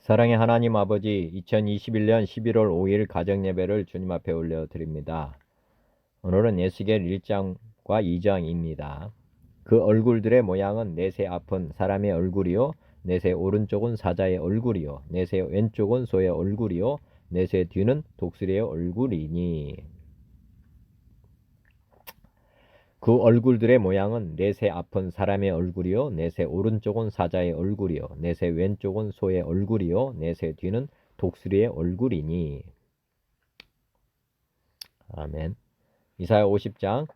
사랑의 하나님 아버지, 2021년 11월 5일 가정예배를 주님 앞에 올려드립니다. 오늘은 에스겔 1장과 2장입니다. 그 얼굴들의 모양은 넷의 앞은 사람의 얼굴이요, 넷의 오른쪽은 사자의 얼굴이요, 넷의 왼쪽은 소의 얼굴이요, 넷의 뒤는 독수리의 얼굴이니. 그 얼굴들의 모양은 넷의 앞은 사람의 얼굴이요, 넷의 오른쪽은 사자의 얼굴이요, 넷의 왼쪽은 소의 얼굴이요, 넷의 뒤는 독수리의 얼굴이니. 아멘. 이사야 50장.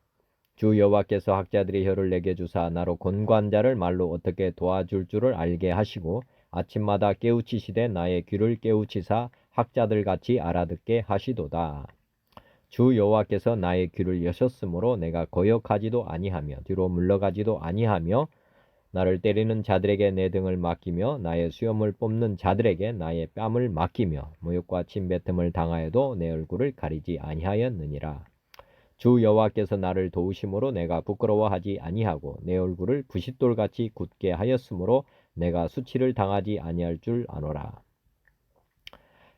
주 여호와께서 학자들의 혀를 내게 주사 나로 권관자를 말로 어떻게 도와줄 줄을 알게 하시고 아침마다 깨우치시되 나의 귀를 깨우치사 학자들같이 알아듣게 하시도다. 주 여호와께서 나의 귀를 여셨으므로 내가 거역하지도 아니하며 뒤로 물러가지도 아니하며 나를 때리는 자들에게 내 등을 맡기며 나의 수염을 뽑는 자들에게 나의 뺨을 맡기며 모욕과 침뱉음을 당하여도 내 얼굴을 가리지 아니하였느니라. 주 여호와께서 나를 도우심으로 내가 부끄러워하지 아니하고 내 얼굴을 부싯돌같이 굳게 하였으므로 내가 수치를 당하지 아니할 줄 아노라.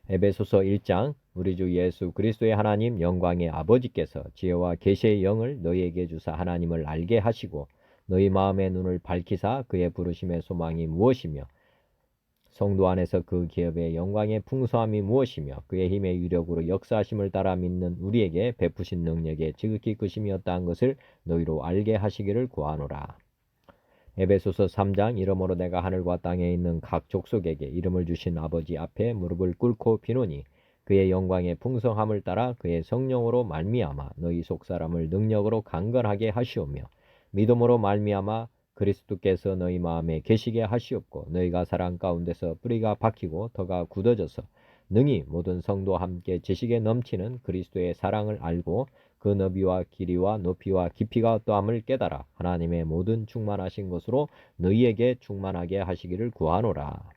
에베소서 1장. 우리 주 예수 그리스도의 하나님 영광의 아버지께서 지혜와 계시의 영을 너희에게 주사 하나님을 알게 하시고 너희 마음의 눈을 밝히사 그의 부르심의 소망이 무엇이며 성도 안에서 그 기업의 영광의 풍성함이 무엇이며 그의 힘의 유력으로 역사하심을 따라 믿는 우리에게 베푸신 능력의 지극히 크심이었다는 것을 너희로 알게 하시기를 구하노라. 에베소서 3장. 이러므로 내가 하늘과 땅에 있는 각 족속에게 이름을 주신 아버지 앞에 무릎을 꿇고 비노니 그의 영광의 풍성함을 따라 그의 성령으로 말미암아 너희 속사람을 능력으로 강건하게 하시오며 믿음으로 말미암아 그리스도께서 너희 마음에 계시게 하시옵고 너희가 사랑 가운데서 뿌리가 박히고 터가 굳어져서 능히 모든 성도와 함께 지식에 넘치는 그리스도의 사랑을 알고 그 너비와 길이와 높이와 깊이가 어떠함을 깨달아 하나님의 모든 충만하신 것으로 너희에게 충만하게 하시기를 구하노라.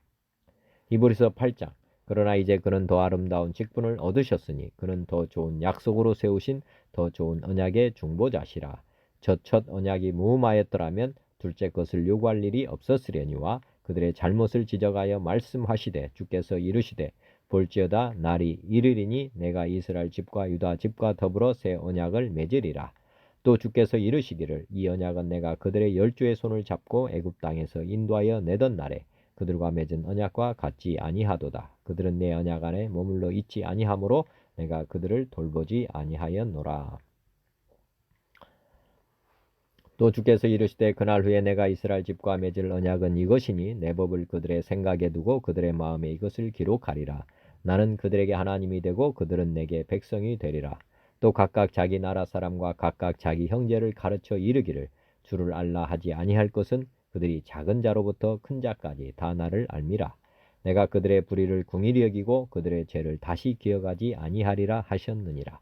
히브리서 8장. 그러나 이제 그는 더 아름다운 직분을 얻으셨으니 그는 더 좋은 약속으로 세우신 더 좋은 언약의 중보자시라. 첫 언약이 무음하였더라면 둘째 것을 요구할 일이 없었으려니와 그들의 잘못을 지적하여 말씀하시되 주께서 이르시되 볼지어다 날이 이르리니 내가 이스라엘 집과 유다 집과 더불어 새 언약을 맺으리라. 또 주께서 이르시기를 이 언약은 내가 그들의 열조의 손을 잡고 애굽 땅에서 인도하여 내던 날에 그들과 맺은 언약과 같지 아니하도다. 그들은 내 언약 안에 머물러 있지 아니하므로 내가 그들을 돌보지 아니하였노라. 또 주께서 이르시되 그날 후에 내가 이스라엘 집과 맺을 언약은 이것이니 내 법을 그들의 생각에 두고 그들의 마음에 이것을 기록하리라. 나는 그들에게 하나님이 되고 그들은 내게 백성이 되리라. 또 각각 자기 나라 사람과 각각 자기 형제를 가르쳐 이르기를 주를 알라 하지 아니할 것은 그들이 작은 자로부터 큰 자까지 다 나를 알미라. 내가 그들의 불의를 궁일히 여기고 그들의 죄를 다시 기억하지 아니하리라 하셨느니라.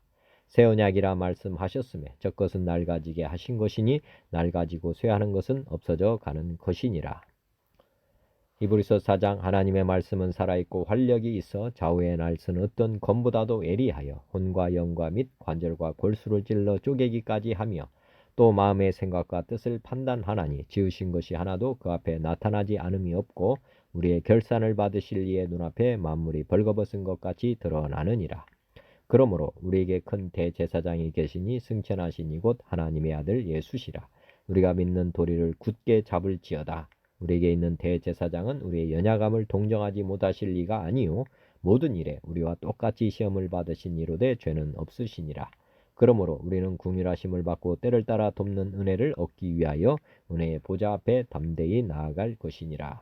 새 언약이라 말씀하셨으며 저것은 낡아지게 하신 것이니 낡아지고 쇠하는 것은 없어져 가는 것이니라. 히브리서 4장. 하나님의 말씀은 살아있고 활력이 있어 좌우의 날선 어떤 검보다도 예리하여 혼과 영과 및 관절과 골수를 찔러 쪼개기까지 하며 또 마음의 생각과 뜻을 판단하나니 지으신 것이 하나도 그 앞에 나타나지 않음이 없고 우리의 결산을 받으실 이의 눈앞에 만물이 벌거벗은 것 같이 드러나느니라. 그러므로 우리에게 큰 대제사장이 계시니 승천하시니 곧 하나님의 아들 예수시라. 우리가 믿는 도리를 굳게 잡을지어다. 우리에게 있는 대제사장은 우리의 연약함을 동정하지 못하실 리가 아니요 모든 일에 우리와 똑같이 시험을 받으신 이로되 죄는 없으시니라. 그러므로 우리는 긍휼하심을 받고 때를 따라 돕는 은혜를 얻기 위하여 은혜의 보좌 앞에 담대히 나아갈 것이니라.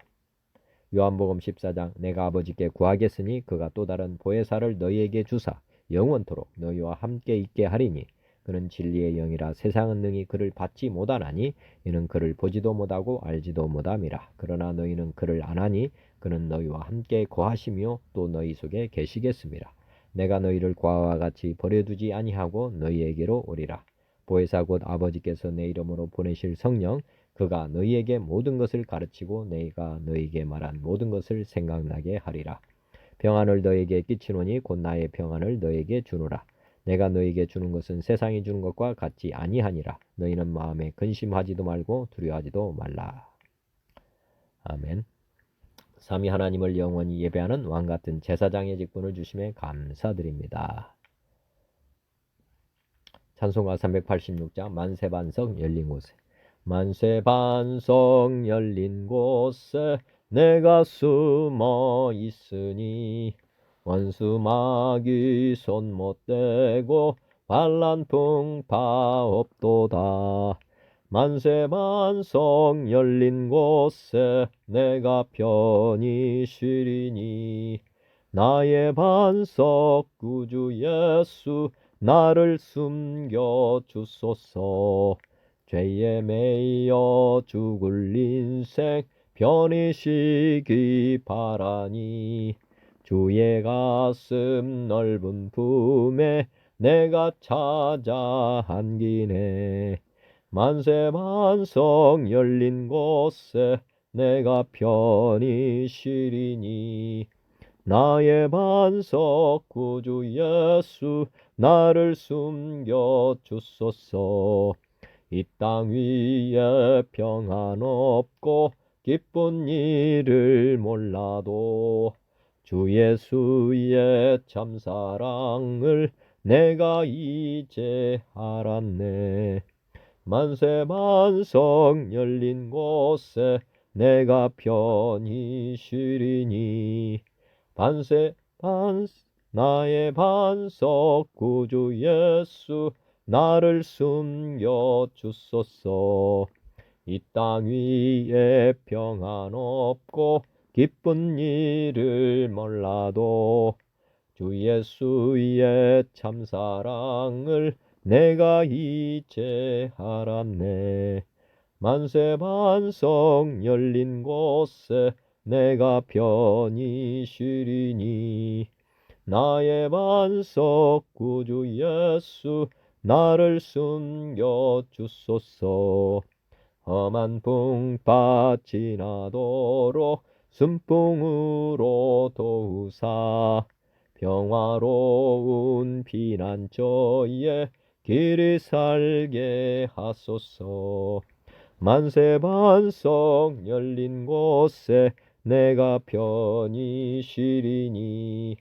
요한복음 14장. 내가 아버지께 구하겠으니 그가 또 다른 보혜사를 너희에게 주사 영원토록 너희와 함께 있게 하리니 그는 진리의 영이라 세상은 능히 그를 받지 못하나니 이는 그를 보지도 못하고 알지도 못함이라. 그러나 너희는 그를 아나니 그는 너희와 함께 거하시며 또 너희 속에 계시겠습니다. 내가 너희를 과와 같이 버려두지 아니하고 너희에게로 오리라. 보혜사 곧 아버지께서 내 이름으로 보내실 성령 그가 너희에게 모든 것을 가르치고 내가 너희에게 말한 모든 것을 생각나게 하리라. 평안을 너희에게 끼치노니 곧 나의 평안을 너희에게 주노라. 내가 너희에게 주는 것은 세상이 주는 것과 같지 아니하니라. 너희는 마음에 근심하지도 말고 두려워하지도 말라. 아멘. 삼위 하나님을 영원히 예배하는 왕같은 제사장의 직분을 주심에 감사드립니다. 찬송가 386장 만세반석 열린 곳에 만세반석 열린 곳에 내가 숨어 있으니 원수 마귀 손 못 대고 반란 풍파 없도다. 만세반석 열린 곳에 내가 편히 쉬리니 나의 반석 구주 예수 나를 숨겨 주소서. 죄에 매여 죽을 인생 편히 쉬기 바라니 주의 가슴 넓은 품에 내가 찾아 안기네. 만세반석 열린 곳에 내가 편히 쉬리니 나의 반석 구주 예수 나를 숨겨 주소서. 이 땅 위에 평안 없고 기쁜 일을 몰라도 주 예수의 참사랑을 내가 이제 알았네. 만세반석 열린 곳에 내가 편히 쉬리니 나의 반석 구주 예수 나를 숨겨 주소서. 이 땅 위에 평안 없고 기쁜 일을 몰라도 주 예수의 참사랑을 내가 이제 알았네. 만세반석 열린 곳에 내가 편히 쉬리니 나의 반석 구주 예수 나를 숨겨 주소서. 험한 풍파 지나도록 순풍으로 도우사 평화로운 피난처에 길이 살게 하소서. 만세반석 열린 곳에 내가 편히 쉬리니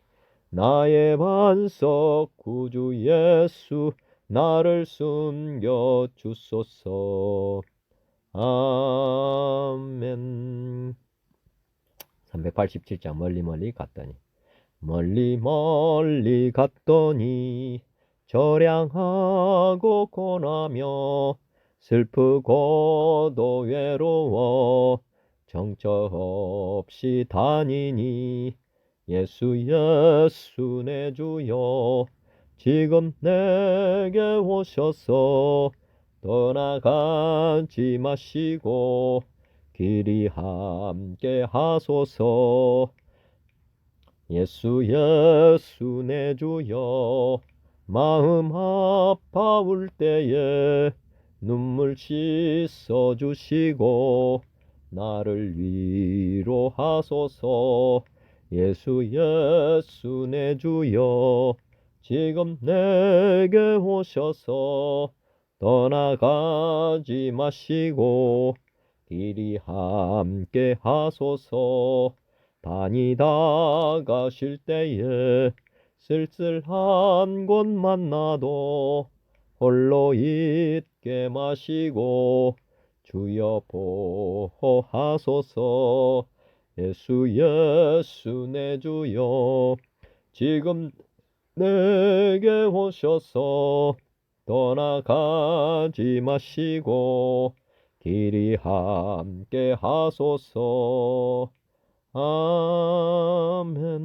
나의 반석 구주 예수 나를 숨겨 주소서. 아멘. 387장 멀리 갔더니 저량하고 고나며 슬프고도 외로워 정처 없이 다니니 예수 내 주여 지금 내게 오셔서 떠나가지 마시고 길이 함께 하소서. 예수 내 주여 마음 아파올 때에 눈물 씻어주시고 나를 위로하소서. 예수 내 주여 지금 내게 오셔서 떠나가지 마시고 길이 함께 하소서. 다니다가 쉴 때에 쓸쓸한 곳 만나도 홀로 있게 마시고 주여 보호하소서. 예수 내 주여 지금 내게 오셔서 떠나가지 마시고 길이 함께 하소서. 아멘.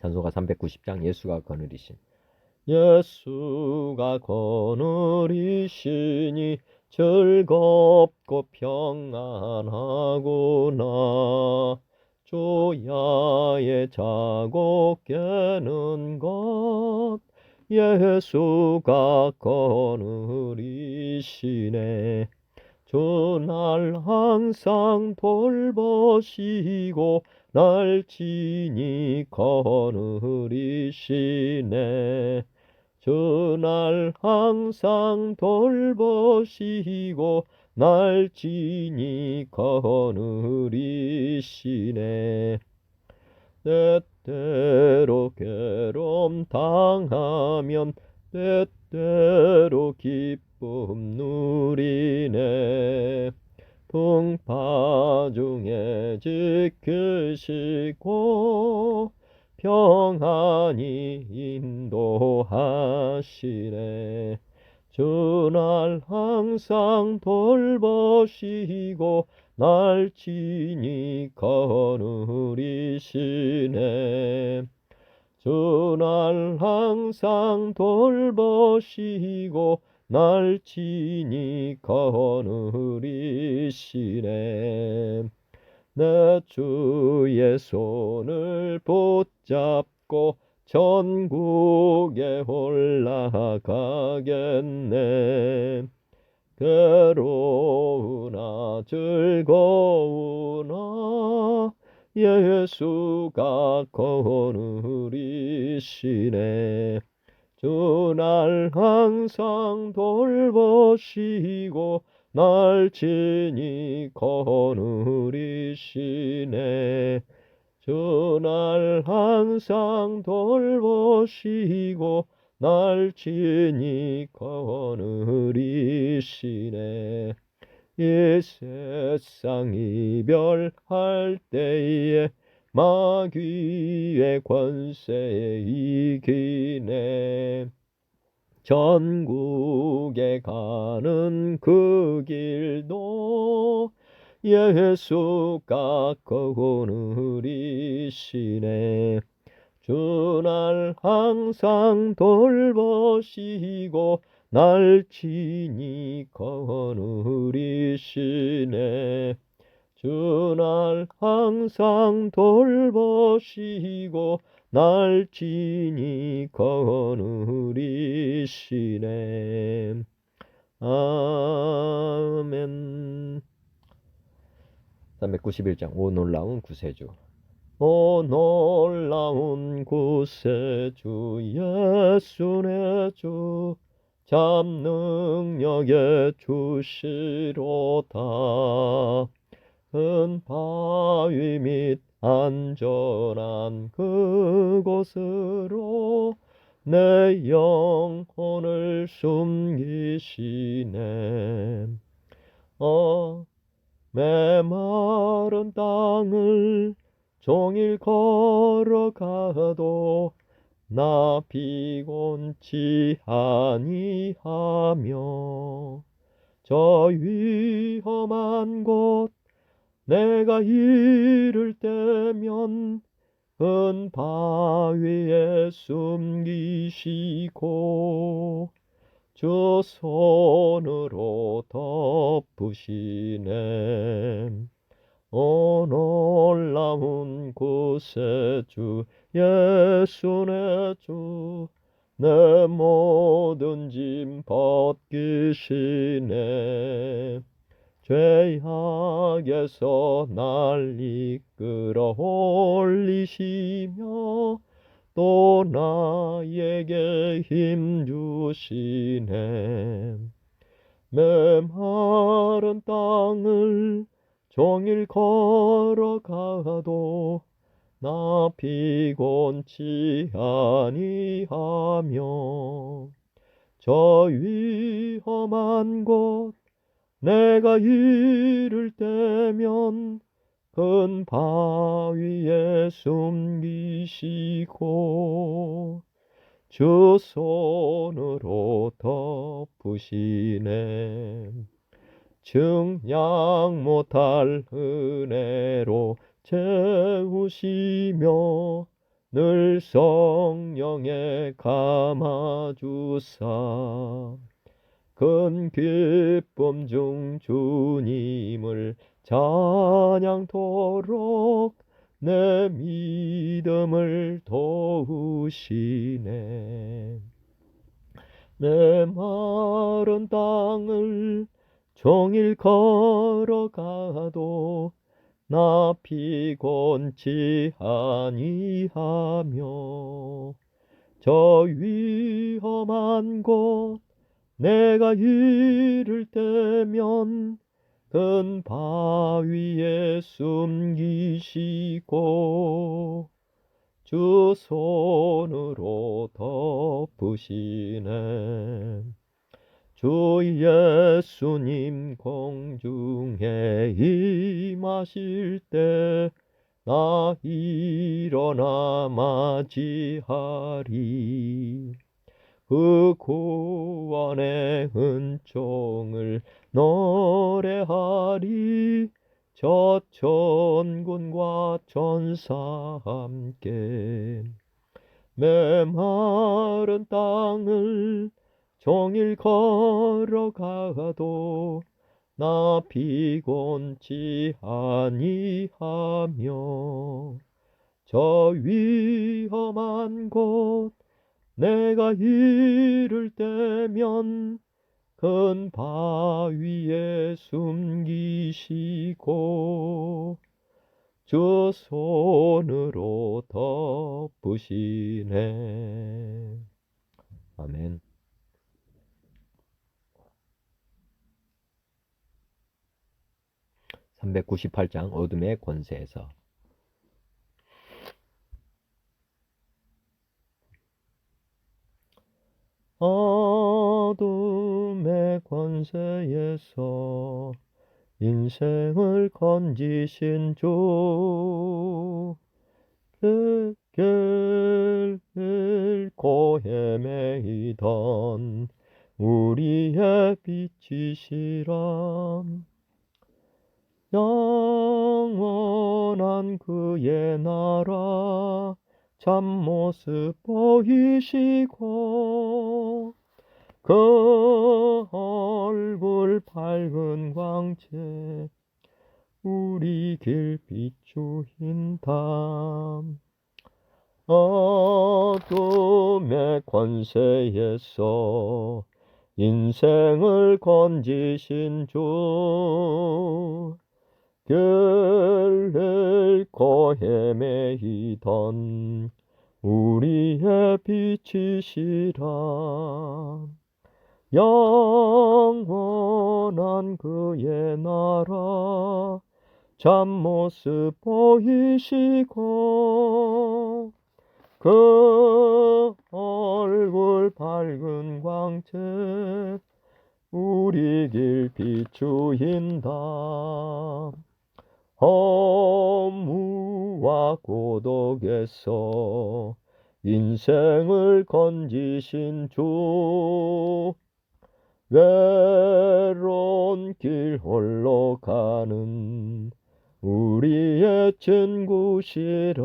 찬송가 390장 예수가 거느리시니 즐겁고 평안하구나. 조야의 자고 깨는 것 예수가 거느리시네. 주 날 항상 돌보시고 날 친히 거느리시네. 주 날 항상 돌보시고 날 친히 거느리시네. 때때로 괴로움 당하면 때때로 기쁨 누리네. 풍파 중에 지키시고 평안히 인도하시네. 주날 항상 돌보시고 날 친히 거느리시네. 주날 항상 돌보시고 날 친히 거느리시네. 내 주의 손을 붙잡고 천국에 올라가겠네. 괴로우나 즐거우나 예수가 거느리시네. 주날 항상 돌보시고 날 친히 거느리시네. 주날 항상 돌보시고 날 친히 거느리시네. 이 세상 이별할 때에 마귀의 권세에 이기네. 전국에 가는 그 길도 예수가 거느리시네. 주날 항상 돌보시고 날 친히 거느리시네. 주날 항상 돌보시고 날 친히 거느리시네. 아멘. 391장 오 놀라운 구세주. 오 놀라운 구세주 예수 내 주 참 능력의 주시로다. 큰 바위 및 안전한 그곳으로 내 영혼을 숨기시네. 메마른 땅을 종일 걸어가도 나 피곤치 아니하며 저 위험한 곳 내가 이를 때면 큰 바위에 숨기시고 주 손으로 덮으시네. 오 놀라운 구세주 예수 내 주 내 모든 짐 벗기시네. 죄악에서 날 이끌어 올리시며 또 나에게 힘 주시네. 메마른 땅을 종일 걸어가도 나 피곤치 아니하며 저 위험한 곳 내가 이를 때면 큰 바위에 숨기시고 주 손으로 덮으시네. 증량 못할 은혜로 채우시며 늘 성령에 감아주사 큰 기쁨 중 주님을 찬양토록 내 믿음을 도우시네. 메마른 땅을 종일 걸어가도 나 피곤치 아니하며 저 위험한 곳 내가 이를 때면 큰 바위에 숨기시고 주 손으로 덮으시네. 주 예수님 공중에 임하실 때 나 일어나 맞이하리. 그 구원의 은총을 노래하리. 저 천군과 천사 함께 메마른 땅을 종일 걸어가도 나 피곤치 아니하며 저 위험한 곳 내가 이를 때면 큰 바위에 숨기시고 주 손으로 덮으시네. 아멘. 398장 어둠의 권세에서 어둠의 권세에서 인생을 건지신 주 길 잃고 헤매이던 우리의 빛이시라. 영원한 그의 나라 참모습 보이시고 그 얼굴 밝은 광채 우리 길 비추인다. 어둠의 권세에서 인생을 건지신 주 길 잃고 헤매이던 우리의 빛이시라. 영원한 그의 나라 참모습 보이시고 그 얼굴 밝은 광채 우리 길 비추인다. 허무와 고독에서 인생을 건지신 주 외로운 길 홀로 가는 우리의 친구시라.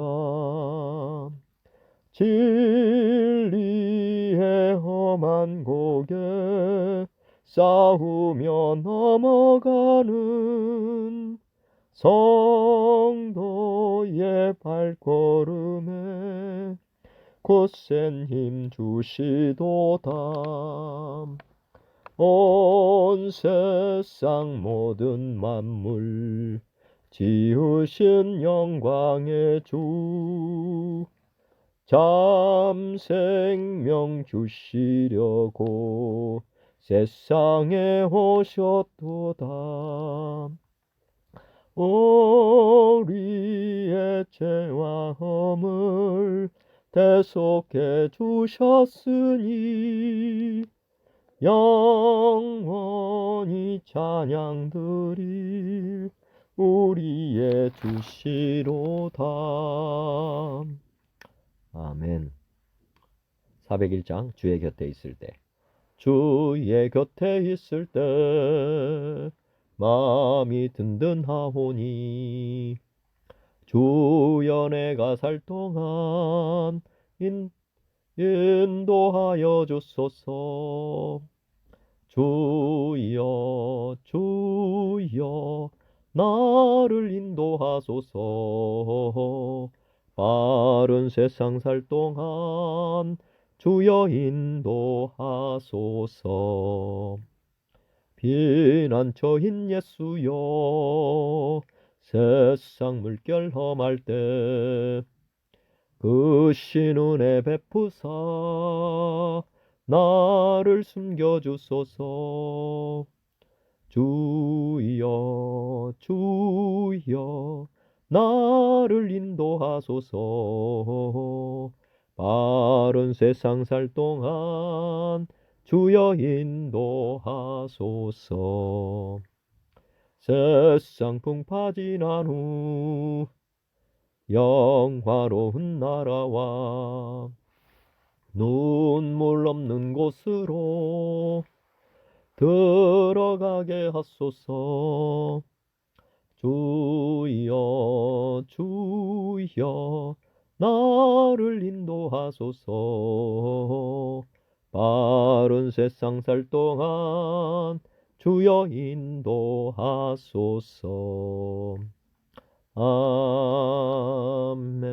진리의 험한 고개 싸우며 넘어가는 성도의 발걸음에 굳센 힘 주시도다. 온 세상 모든 만물 지으신 영광의 주 참 생명 주시려고 세상에 오셨도다. 우리의 죄와 허물 대속해 주셨으니 영원히 찬양드릴 우리의 주시로다. 아멘. 401장 주의 곁에 있을 때 주의 곁에 있을 때 마음이 든든하오니 주여 내가 살 동안 인도하여 주소서. 주여 주여 나를 인도하소서. 바른 세상 살 동안 주여 인도하소서. 피난처인 예수여 세상 물결 험할 때 그 신은혜 베푸사 나를 숨겨주소서. 주여 주여 나를 인도하소서. 바른 세상 살 동안 주여 인도하소서. 세상 풍파 지난 후 영화로운 나라와 눈물 없는 곳으로 들어가게 하소서. 주여 주여 나를 인도하소서. 바른 세상 살 동안 주여 인도하소서. 아멘.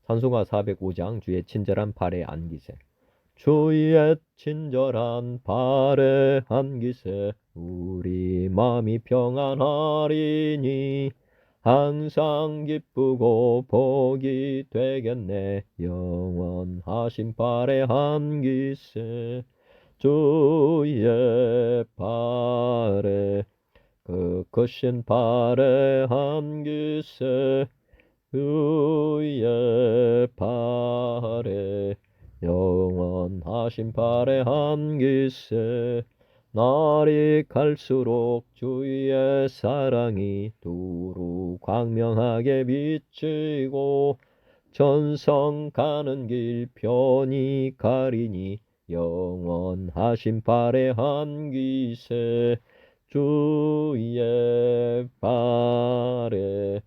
찬송가 405장 주의 친절한 발에 안기세. 주의 친절한 발에 안기세. 우리 마음이 평안하리니 항상 기쁘고 복이 되겠네. 영원하신 발에 안기세. 주의 발에 크신 발에 안기세. 주의 발에 영원하신 발에 안기세. 날이 갈수록 주의 사랑이 두루 광명하게 비치고 전성 가는 길 편히 가리니 영원하신 발에 안기세. 주의 발에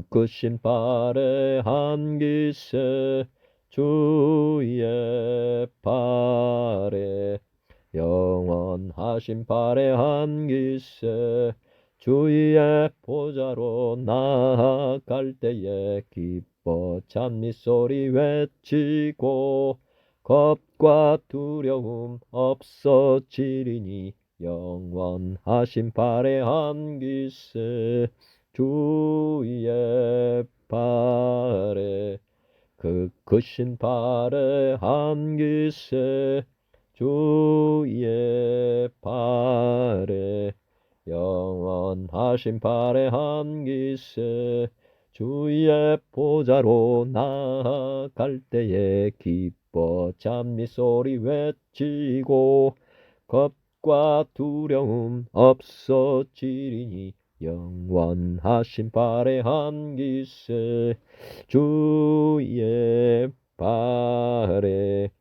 크신 발에 안기세. 주의 발에 영원하신 발에 안기세. 주의 보좌로 나아갈 때에 기뻐 찬미 소리 외치고 겁과 두려움 없어지리니 영원하신 발에 안기세. 주의 발에 크신 발에 안기세. 주의 발에 영원하신 발에 안기세. 주의 보좌로 나아갈 때에 기뻐 찬미 소리 외치고 겁과 두려움 없어지리니 영원하신 발에 안기세. 주의 발에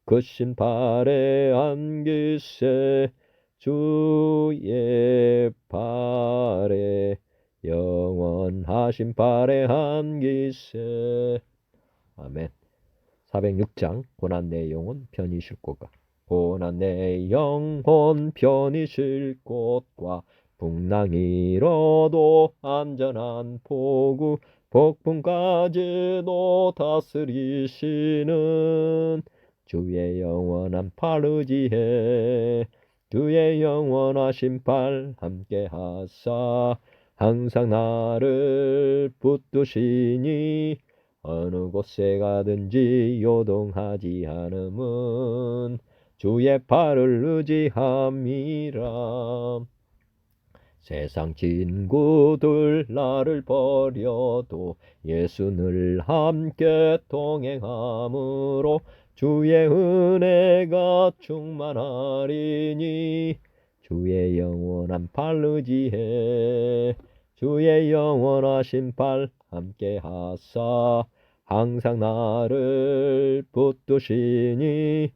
크신 발에 안기세. 주의 발에 영원하신 발에 안기세. 아멘. 406장 고난 내 영혼 편히 쉴 곳과 고난 내 영혼 편히 쉴 곳과 풍랑이로도 안전한 포구 폭풍까지도 다스리시는 주의 영원한 팔 의지해. 주의 영원하신 팔 함께 하사 항상 나를 붙드시니 어느 곳에 가든지 요동하지 않음은 주의 팔을 의지함이라. 세상 친구들 나를 버려도 예수 늘 함께 동행함으로 주의 은혜가 충만하리니 주의 영원한 팔 의지해. 주의 영원하신 팔 함께 하사 항상 나를 붙드시니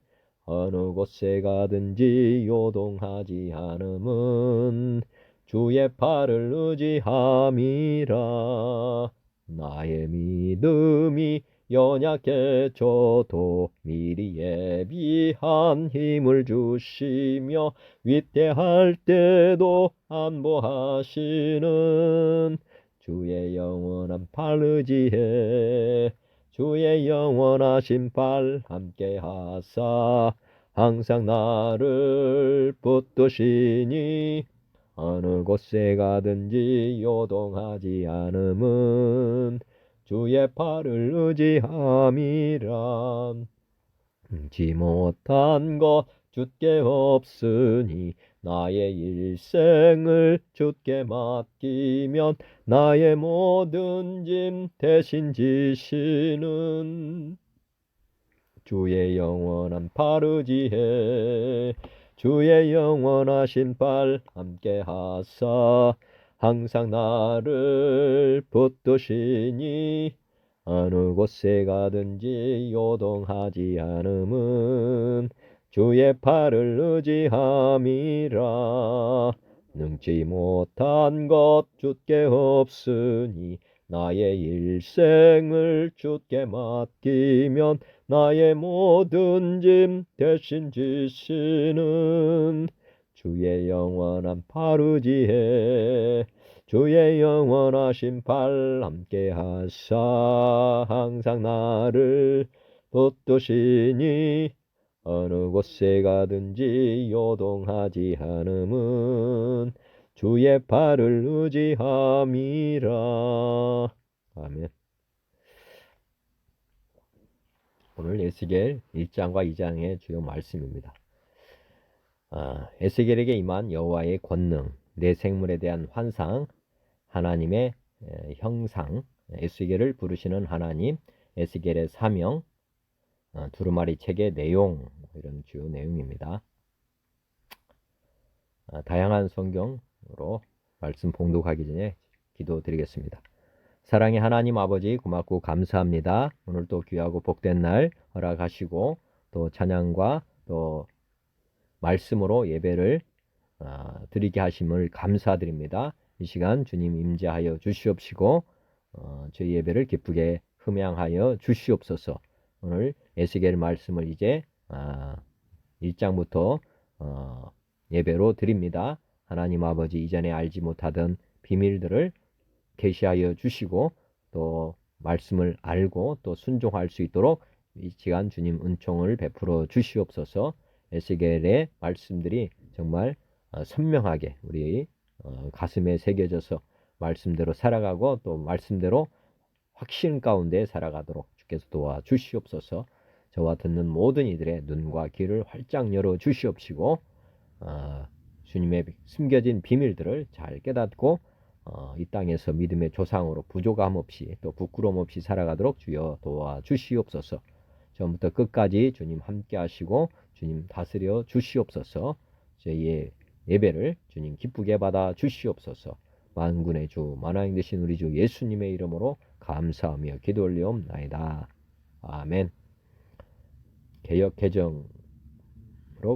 어느 곳에 가든지 요동하지 않음은 주의 팔을 의지함이라. 나의 믿음이 연약해져도 미리 예비한 힘을 주시며 위태할 때도 안보하시는 주의 영원한 팔 의지해. 주의 영원하신 팔 함께 하사 항상 나를 붙드시니 어느 곳에 가든지 요동하지 않음은 주의 팔을 의지함이라. 지 못한 것 주께 없으니 나의 일생을 주께 맡기면 나의 모든 짐 대신 지시는 주의 영원한 팔 의지해 주의 영원하신 팔 함께 하사 항상 나를 붙드시니 어느 곳에 가든지 요동하지 않음은 주의 팔을 의지함이라. 능치 못한 것 주께 없으니 나의 일생을 주께 맡기면 나의 모든 짐 대신 지시는 주의 영원한 팔 의지해 주의 영원하신 팔 함께 하사 항상 나를 붙드시니 어느 곳에 가든지 요동하지 않음은 주의 팔을 의지함이라. 아멘. 오늘 에스겔 1장과 2장의 주요 말씀입니다. 에스겔에게 임한 여호와의 권능, 내 생물에 대한 환상, 하나님의 형상, 에스겔을 부르시는 하나님, 에스겔의 사명, 두루마리 책의 내용, 이런 주요 내용입니다. 다양한 성경으로 말씀 봉독하기 전에 기도드리겠습니다. 사랑의 하나님 아버지, 고맙고 감사합니다. 오늘 또 귀하고 복된 날 허락하시고 또 찬양과 또 말씀으로 예배를 드리게 하심을 감사드립니다. 이 시간 주님 임재하여 주시옵시고 저희 예배를 기쁘게 흠양하여 주시옵소서. 오늘 에스겔 말씀을 이제 1장부터 예배로 드립니다. 하나님 아버지, 이전에 알지 못하던 비밀들을 계시하여 주시고 또 말씀을 알고 또 순종할 수 있도록 이 시간 주님 은총을 베풀어 주시옵소서. 에스겔의 말씀들이 정말 선명하게 우리 가슴에 새겨져서 말씀대로 살아가고 또 말씀대로 확신 가운데 살아가도록 주께서 도와주시옵소서. 저와 듣는 모든 이들의 눈과 귀를 활짝 열어 주시옵시고 주님의 숨겨진 비밀들을 잘 깨닫고 이 땅에서 믿음의 조상으로 부족함 없이 또 부끄러움 없이 살아가도록 주여 도와주시옵소서. 처음부터 끝까지 주님 함께 하시고 주님 다스려 주시옵소서. 저희의 예배를 주님 기쁘게 받아 주시옵소서. 만군의 주 만왕 되신 우리 주 예수님의 이름으로 감사하며 기도 올리옵나이다. 아멘. 개역 개정으로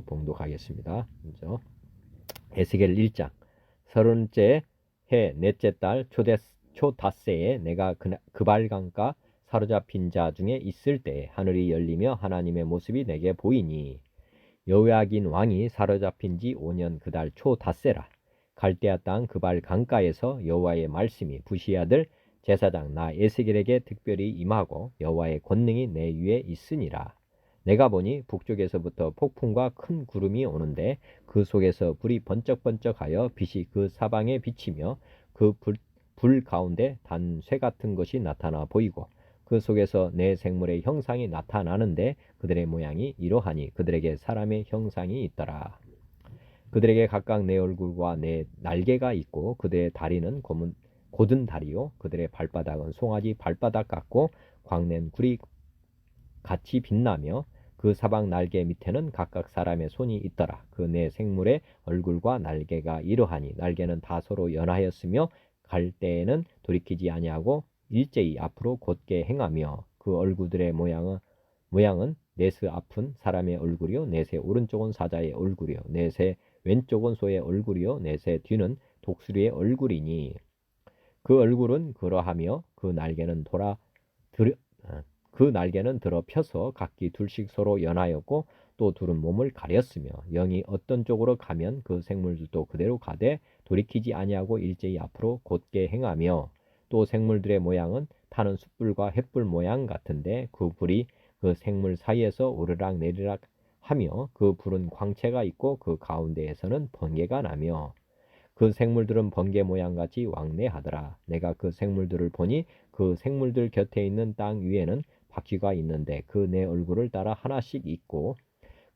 봉독하겠습니다. 먼저 에스겔 1장. 30째 해 넷째 달 초닷새에 내가 그발강가 사로잡힌 자 중에 있을 때에 하늘이 열리며 하나님의 모습이 내게 보이니 여호야긴 왕이 사로잡힌 지 5년 그달 초닷새라. 갈대아 땅 그발 강가에서 여호와의 말씀이 부시 아들 제사장 나 에스겔에게 특별히 임하고 여호와의 권능이 내 위에 있으니라. 내가 보니 북쪽에서부터 폭풍과 큰 구름이 오는데 그 속에서 불이 번쩍번쩍하여 빛이 그 사방에 비치며 그 불 가운데 단 쇠 같은 것이 나타나 보이고 그 속에서 내 생물의 형상이 나타나는데 그들의 모양이 이러하니 그들에게 사람의 형상이 있더라. 그들에게 각각 내 얼굴과 내 날개가 있고 그들의 다리는 곧은 다리요 그들의 발바닥은 송아지 발바닥 같고 광낸 구리 같이 빛나며 그 사방 날개 밑에는 각각 사람의 손이 있더라. 그 네 생물의 얼굴과 날개가 이러하니 날개는 다 서로 연하였으며 갈 때에는 돌이키지 아니하고 일제히 앞으로 곧게 행하며 그 얼굴들의 모양은 넷의 앞은 사람의 얼굴이요 넷의 오른쪽은 사자의 얼굴이요 넷의 왼쪽은 소의 얼굴이요 넷의 뒤는 독수리의 얼굴이니 그 얼굴은 그러하며 그 날개는 들어 펴서 각기 둘씩 서로 연하였고 또 둘은 몸을 가렸으며 영이 어떤 쪽으로 가면 그 생물들도 그대로 가되 돌이키지 아니하고 일제히 앞으로 곧게 행하며 또 생물들의 모양은 타는 숯불과 횃불 모양 같은데 그 불이 그 생물 사이에서 오르락 내리락 하며 그 불은 광채가 있고 그 가운데에서는 번개가 나며 그 생물들은 번개 모양같이 왕래하더라. 내가 그 생물들을 보니 그 생물들 곁에 있는 땅 위에는 바퀴가 있는데 그 네 얼굴을 따라 하나씩 있고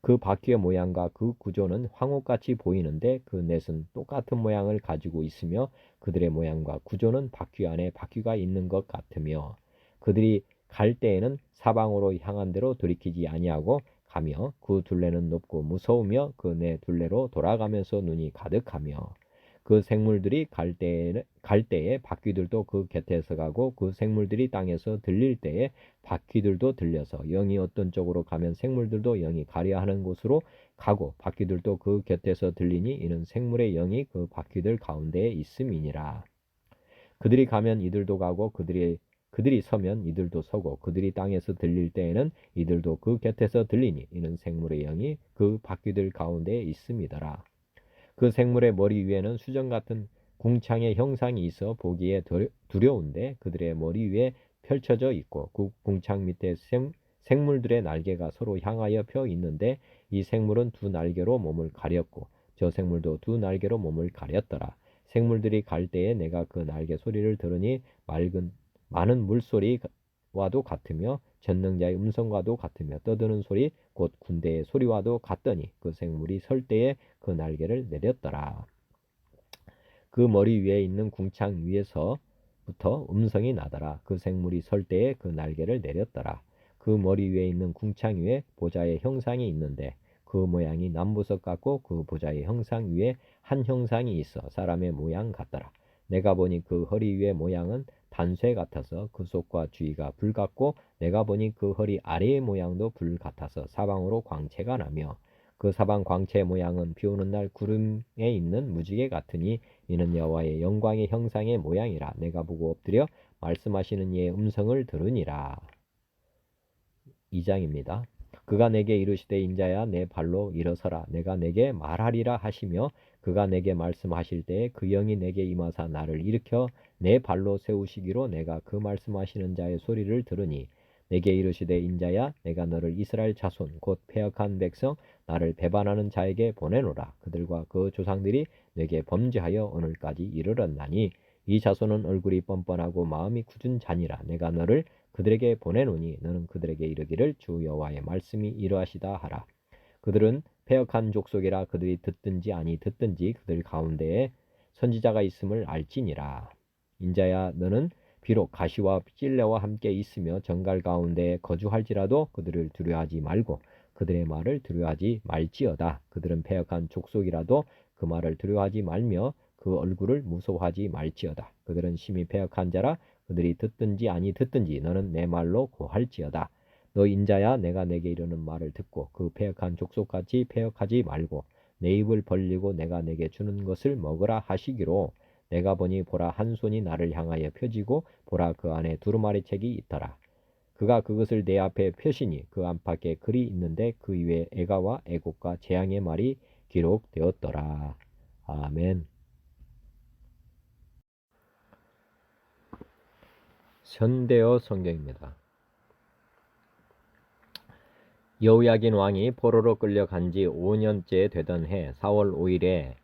그 바퀴의 모양과 그 구조는 황홀같이 보이는데 그 넷은 똑같은 모양을 가지고 있으며 그들의 모양과 구조는 바퀴 안에 바퀴가 있는 것 같으며 그들이 갈 때에는 사방으로 향한 대로 돌이키지 아니하고 가며 그 둘레는 높고 무서우며 그 네 둘레로 돌아가면서 눈이 가득하며 그 생물들이 갈 때에 바퀴들도 그 곁에서 가고 그 생물들이 땅에서 들릴 때에 바퀴들도 들려서 영이 어떤 쪽으로 가면 생물들도 영이 가려 하는 곳으로 가고 바퀴들도 그 곁에서 들리니 이는 생물의 영이 그 바퀴들 가운데에 있음이니라. 그들이 가면 이들도 가고 그들이 서면 이들도 서고 그들이 땅에서 들릴 때에는 이들도 그 곁에서 들리니 이는 생물의 영이 그 바퀴들 가운데에 있음이더라. 그 생물의 머리 위에는 수정 같은 궁창의 형상이 있어 보기에 두려운데 그들의 머리 위에 펼쳐져 있고 그 궁창 밑에 생물들의 날개가 서로 향하여 펴 있는데 이 생물은 두 날개로 몸을 가렸고 저 생물도 두 날개로 몸을 가렸더라. 생물들이 갈 때에 내가 그 날개 소리를 들으니 많은 물소리와도 같으며 전능자의 음성과도 같으며 떠드는 소리 곧 군대의 소리와도 같더니 그 생물이 설 때에 그 날개를 내렸더라. 그 머리 위에 있는 궁창 위에서부터 음성이 나더라. 그 생물이 설 때에 그 날개를 내렸더라. 그 머리 위에 있는 궁창 위에 보좌의 형상이 있는데 그 모양이 남부석 같고 그 보좌의 형상 위에 한 형상이 있어 사람의 모양 같더라. 내가 보니 그 허리 위의 모양은 단쇠 같아서 그 속과 주위가 불 같고 내가 보니 그 허리 아래의 모양도 불 같아서 사방으로 광채가 나며 그 사방 광채 모양은 비오는 날 구름에 있는 무지개 같으니 이는 여호와의 영광의 형상의 모양이라. 내가 보고 엎드려 말씀하시는 이의 음성을 들으니라. 2장입니다. 그가 내게 이르시되 인자야 내 발로 일어서라. 내가 내게 말하리라 하시며 그가 내게 말씀하실 때에 그 영이 내게 임하사 나를 일으켜 내 발로 세우시기로 내가 그 말씀하시는 자의 소리를 들으니 내게 이르시되 인자야 내가 너를 이스라엘 자손 곧 패역한 백성 나를 배반하는 자에게 보내노라. 그들과 그 조상들이 내게 범죄하여 오늘까지 이르렀나니 이 자손은 얼굴이 뻔뻔하고 마음이 굳은 자니라. 내가 너를 그들에게 보내노니 너는 그들에게 이르기를 주 여호와의 말씀이 이러하시다 하라. 그들은 패역한 족속이라 그들이 듣든지 아니 듣든지 그들 가운데에 선지자가 있음을 알지니라. 인자야 너는 비록 가시와 찔레와 함께 있으며 정갈 가운데에 거주할지라도 그들을 두려워하지 말고 그들의 말을 두려워하지 말지어다. 그들은 패역한 족속이라도 그 말을 두려워하지 말며 그 얼굴을 무서워하지 말지어다. 그들은 심히 패역한 자라 그들이 듣든지 아니 듣든지 너는 내 말로 고할지어다. 너 인자야 내가 내게 이르는 말을 듣고 그 패역한 족속같이 패역하지 말고 내 입을 벌리고 내가 내게 주는 것을 먹으라 하시기로 내가 보니 보라 한 손이 나를 향하여 펴지고 보라 그 안에 두루마리 책이 있더라. 그가 그것을 내 앞에 펴시니 그 안팎에 글이 있는데 그 위에 애가와 애곡과 재앙의 말이 기록되었더라. 아멘. 현대어 성경입니다. 여호야긴 왕이 포로로 끌려간 지 5년째 되던 해 4월 5일에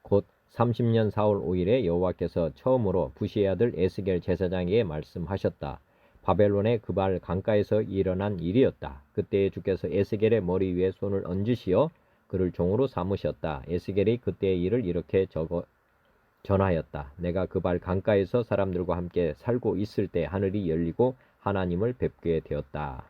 곧 30년 4월 5일에 여호와께서 처음으로 부시의 아들 에스겔 제사장에게 말씀하셨다. 바벨론의 그발 강가에서 일어난 일이었다. 그때에 주께서 에스겔의 머리 위에 손을 얹으시어 그를 종으로 삼으셨다. 에스겔이 그때의 일을 이렇게 전하였다. 내가 그발 강가에서 사람들과 함께 살고 있을 때 하늘이 열리고 하나님을 뵙게 되었다.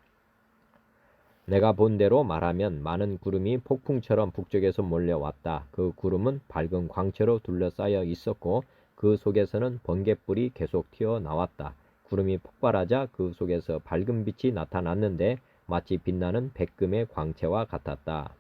내가 본 대로 말하면 많은 구름이 폭풍처럼 북쪽에서 몰려왔다. 그 구름은 밝은 광채로 둘러싸여 있었고 그 속에서는 번갯불이 계속 튀어나왔다. 구름이 폭발하자 그 속에서 밝은 빛이 나타났는데 마치 빛나는 백금의 광채와 같았다.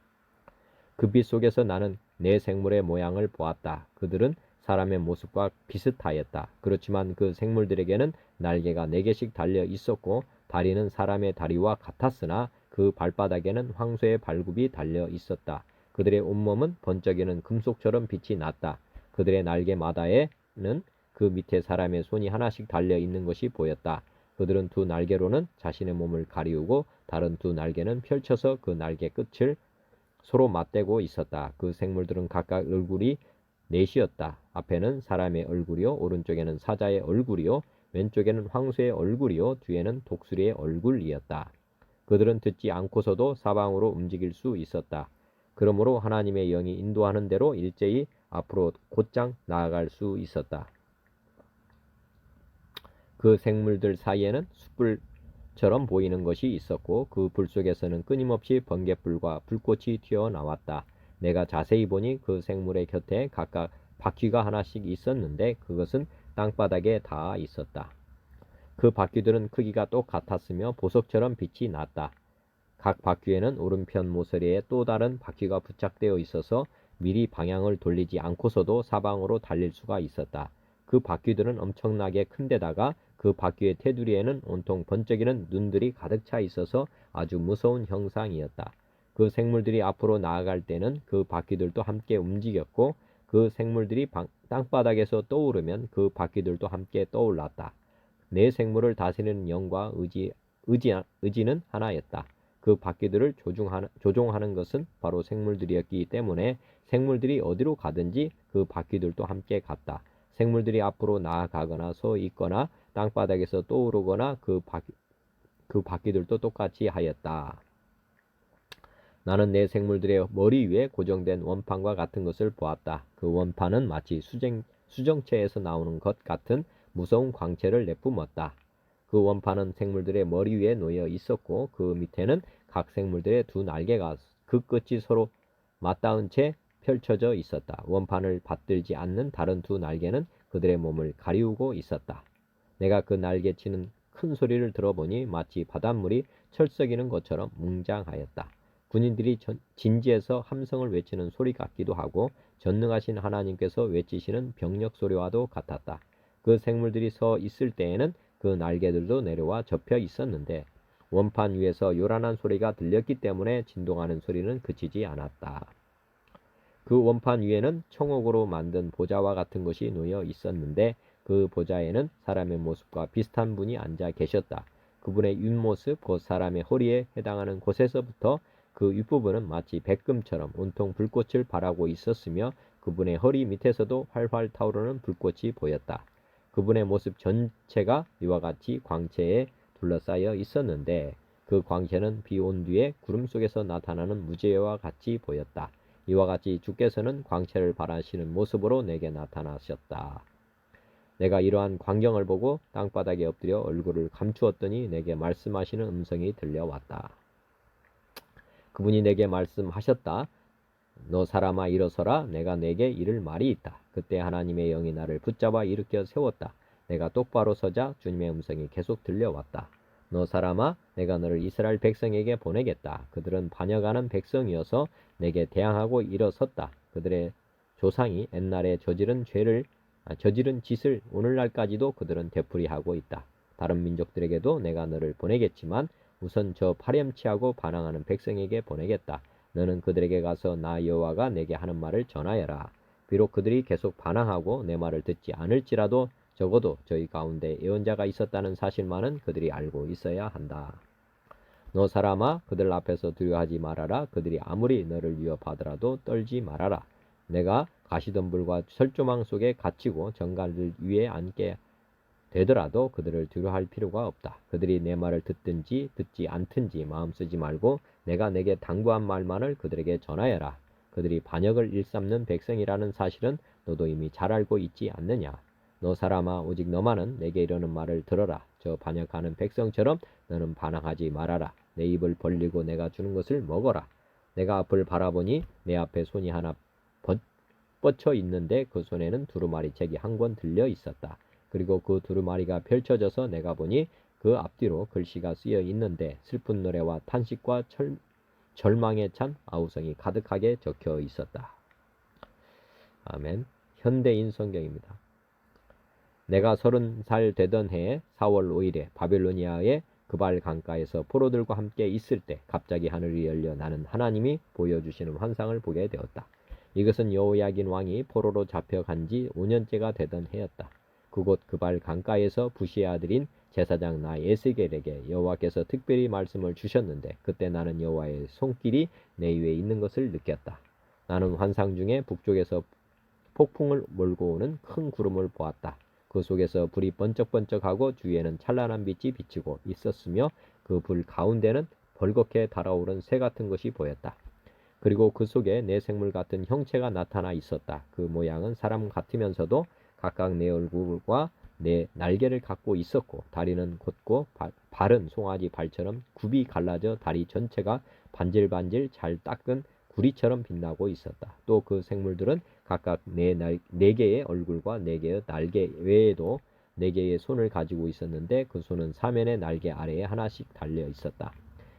그 빛 속에서 나는 네 생물의 모양을 보았다. 그들은 사람의 모습과 비슷하였다. 그렇지만 그 생물들에게는 날개가 4개씩 달려 있었고 다리는 사람의 다리와 같았으나 그 발바닥에는 황소의 발굽이 달려 있었다. 그들의 온몸은 번쩍이는 금속처럼 빛이 났다. 그들의 날개마다에는 그 밑에 사람의 손이 하나씩 달려 있는 것이 보였다. 그들은 두 날개로는 자신의 몸을 가리우고 다른 두 날개는 펼쳐서 그 날개 끝을 서로 맞대고 있었다. 그 생물들은 각각 얼굴이 넷이었다. 앞에는 사람의 얼굴이요, 오른쪽에는 사자의 얼굴이요, 왼쪽에는 황소의 얼굴이요, 뒤에는 독수리의 얼굴이었다. 그들은 듣지 않고서도 사방으로 움직일 수 있었다. 그러므로 하나님의 영이 인도하는 대로 일제히 앞으로 곧장 나아갈 수 있었다. 그 생물들 사이에는 숯불처럼 보이는 것이 있었고 그 불 속에서는 끊임없이 번갯불과 불꽃이 튀어나왔다. 내가 자세히 보니 그 생물의 곁에 각각 바퀴가 하나씩 있었는데 그것은 땅바닥에 닿아 있었다. 그 바퀴들은 크기가 똑같았으며 보석처럼 빛이 났다. 각 바퀴에는 오른편 모서리에 또 다른 바퀴가 부착되어 있어서 미리 방향을 돌리지 않고서도 사방으로 달릴 수가 있었다. 그 바퀴들은 엄청나게 큰데다가 그 바퀴의 테두리에는 온통 번쩍이는 눈들이 가득 차 있어서 아주 무서운 형상이었다. 그 생물들이 앞으로 나아갈 때는 그 바퀴들도 함께 움직였고 그 생물들이 땅바닥에서 떠오르면 그 바퀴들도 함께 떠올랐다. 내 생물을 다스리는 영과 의지는 하나였다. 그 바퀴들을 조종하는 것은 바로 생물들이었기 때문에 생물들이 어디로 가든지 그 바퀴들도 함께 갔다. 생물들이 앞으로 나아가거나 서 있거나 땅바닥에서 떠오르거나 그 바퀴들도 똑같이 하였다. 나는 내 생물들의 머리 위에 고정된 원판과 같은 것을 보았다. 그 원판은 마치 수정체에서 나오는 것 같은 무서운 광채를 내뿜었다. 그 원판은 생물들의 머리 위에 놓여 있었고 그 밑에는 각 생물들의 두 날개가 그 끝이 서로 맞닿은 채 펼쳐져 있었다. 원판을 받들지 않는 다른 두 날개는 그들의 몸을 가리우고 있었다. 내가 그 날개치는 큰 소리를 들어보니 마치 바닷물이 철썩이는 것처럼 웅장하였다. 군인들이 진지에서 함성을 외치는 소리 같기도 하고 전능하신 하나님께서 외치시는 병력 소리와도 같았다. 그 생물들이 서 있을 때에는 그 날개들도 내려와 접혀 있었는데 원판 위에서 요란한 소리가 들렸기 때문에 진동하는 소리는 그치지 않았다. 그 원판 위에는 청옥으로 만든 보좌와 같은 것이 놓여 있었는데 그 보좌에는 사람의 모습과 비슷한 분이 앉아 계셨다. 그분의 윗모습, 곧 사람의 허리에 해당하는 곳에서부터 그 윗부분은 마치 백금처럼 온통 불꽃을 발하고 있었으며 그분의 허리 밑에서도 활활 타오르는 불꽃이 보였다. 그분의 모습 전체가 이와 같이 광채에 둘러싸여 있었는데 그 광채는 비 온 뒤에 구름 속에서 나타나는 무지개와 같이 보였다. 이와 같이 주께서는 광채를 발하시는 모습으로 내게 나타나셨다. 내가 이러한 광경을 보고 땅바닥에 엎드려 얼굴을 감추었더니 내게 말씀하시는 음성이 들려왔다. 그분이 내게 말씀하셨다. 너 사람아 일어서라. 내가 내게 이를 말이 있다. 그때 하나님의 영이 나를 붙잡아 일으켜 세웠다. 내가 똑바로 서자 주님의 음성이 계속 들려왔다. 너 사람아 내가 너를 이스라엘 백성에게 보내겠다. 그들은 반역하는 백성이어서 내게 대항하고 일어섰다. 그들의 조상이 옛날에 저지른 짓을 오늘날까지도 그들은 되풀이하고 있다. 다른 민족들에게도 내가 너를 보내겠지만 우선 저 파렴치하고 반항하는 백성에게 보내겠다. 너는 그들에게 가서 나 여호와가 내게 하는 말을 전하여라. 비록 그들이 계속 반항하고 내 말을 듣지 않을지라도 적어도 저희 가운데 예언자가 있었다는 사실만은 그들이 알고 있어야 한다. 너 사람아 그들 앞에서 두려워하지 말아라. 그들이 아무리 너를 위협하더라도 떨지 말아라. 내가 가시덤불과 철조망 속에 갇히고 정갈들 위에 앉게 되더라도 그들을 두려워할 필요가 없다. 그들이 내 말을 듣든지 듣지 않든지 마음 쓰지 말고 내가 내게 당부한 말만을 그들에게 전하여라. 그들이 반역을 일삼는 백성이라는 사실은 너도 이미 잘 알고 있지 않느냐. 너 사람아 오직 너만은 내게 이러는 말을 들어라. 저 반역하는 백성처럼 너는 반항하지 말아라. 내 입을 벌리고 내가 주는 것을 먹어라. 내가 앞을 바라보니 내 앞에 손이 하나 뻗쳐 있는데 그 손에는 두루마리 책이 한 권 들려 있었다. 그리고 그 두루마리가 펼쳐져서 내가 보니 그 앞뒤로 글씨가 쓰여 있는데 슬픈 노래와 탄식과 절망에 찬 아우성이 가득하게 적혀 있었다. 아멘. 현대인 성경입니다. 내가 30살 되던 해에 4월 5일에 바빌로니아의 그발 강가에서 포로들과 함께 있을 때 갑자기 하늘이 열려 나는 하나님이 보여주시는 환상을 보게 되었다. 이것은 여호야긴 왕이 포로로 잡혀간 지 5년째가 되던 해였다. 그곳 그발 강가에서 부시의 아들인 제사장 나 에스겔에게 여호와께서 특별히 말씀을 주셨는데 그때 나는 여호와의 손길이 내 위에 있는 것을 느꼈다. 나는 환상 중에 북쪽에서 폭풍을 몰고 오는 큰 구름을 보았다. 그 속에서 불이 번쩍번쩍하고 주위에는 찬란한 빛이 비치고 있었으며 그 불 가운데는 벌겋게 달아오른 새 같은 것이 보였다. 그리고 그 속에 내 생물 같은 형체가 나타나 있었다. 그 모양은 사람 같으면서도 각각 내 얼굴과 내 날개를 갖고 있었고 다리는 곧고 발은 송아지 발처럼 굽이 갈라져 다리 전체가 반질반질 잘 닦은 구리처럼 빛나고 있었다. 또 그 생물들은 각각 네 개의 얼굴과 네 개의 날개 외에도 네 개의 손을 가지고 있었는데 그 손은 사면의 날개 아래에 하나씩 달려 있었다.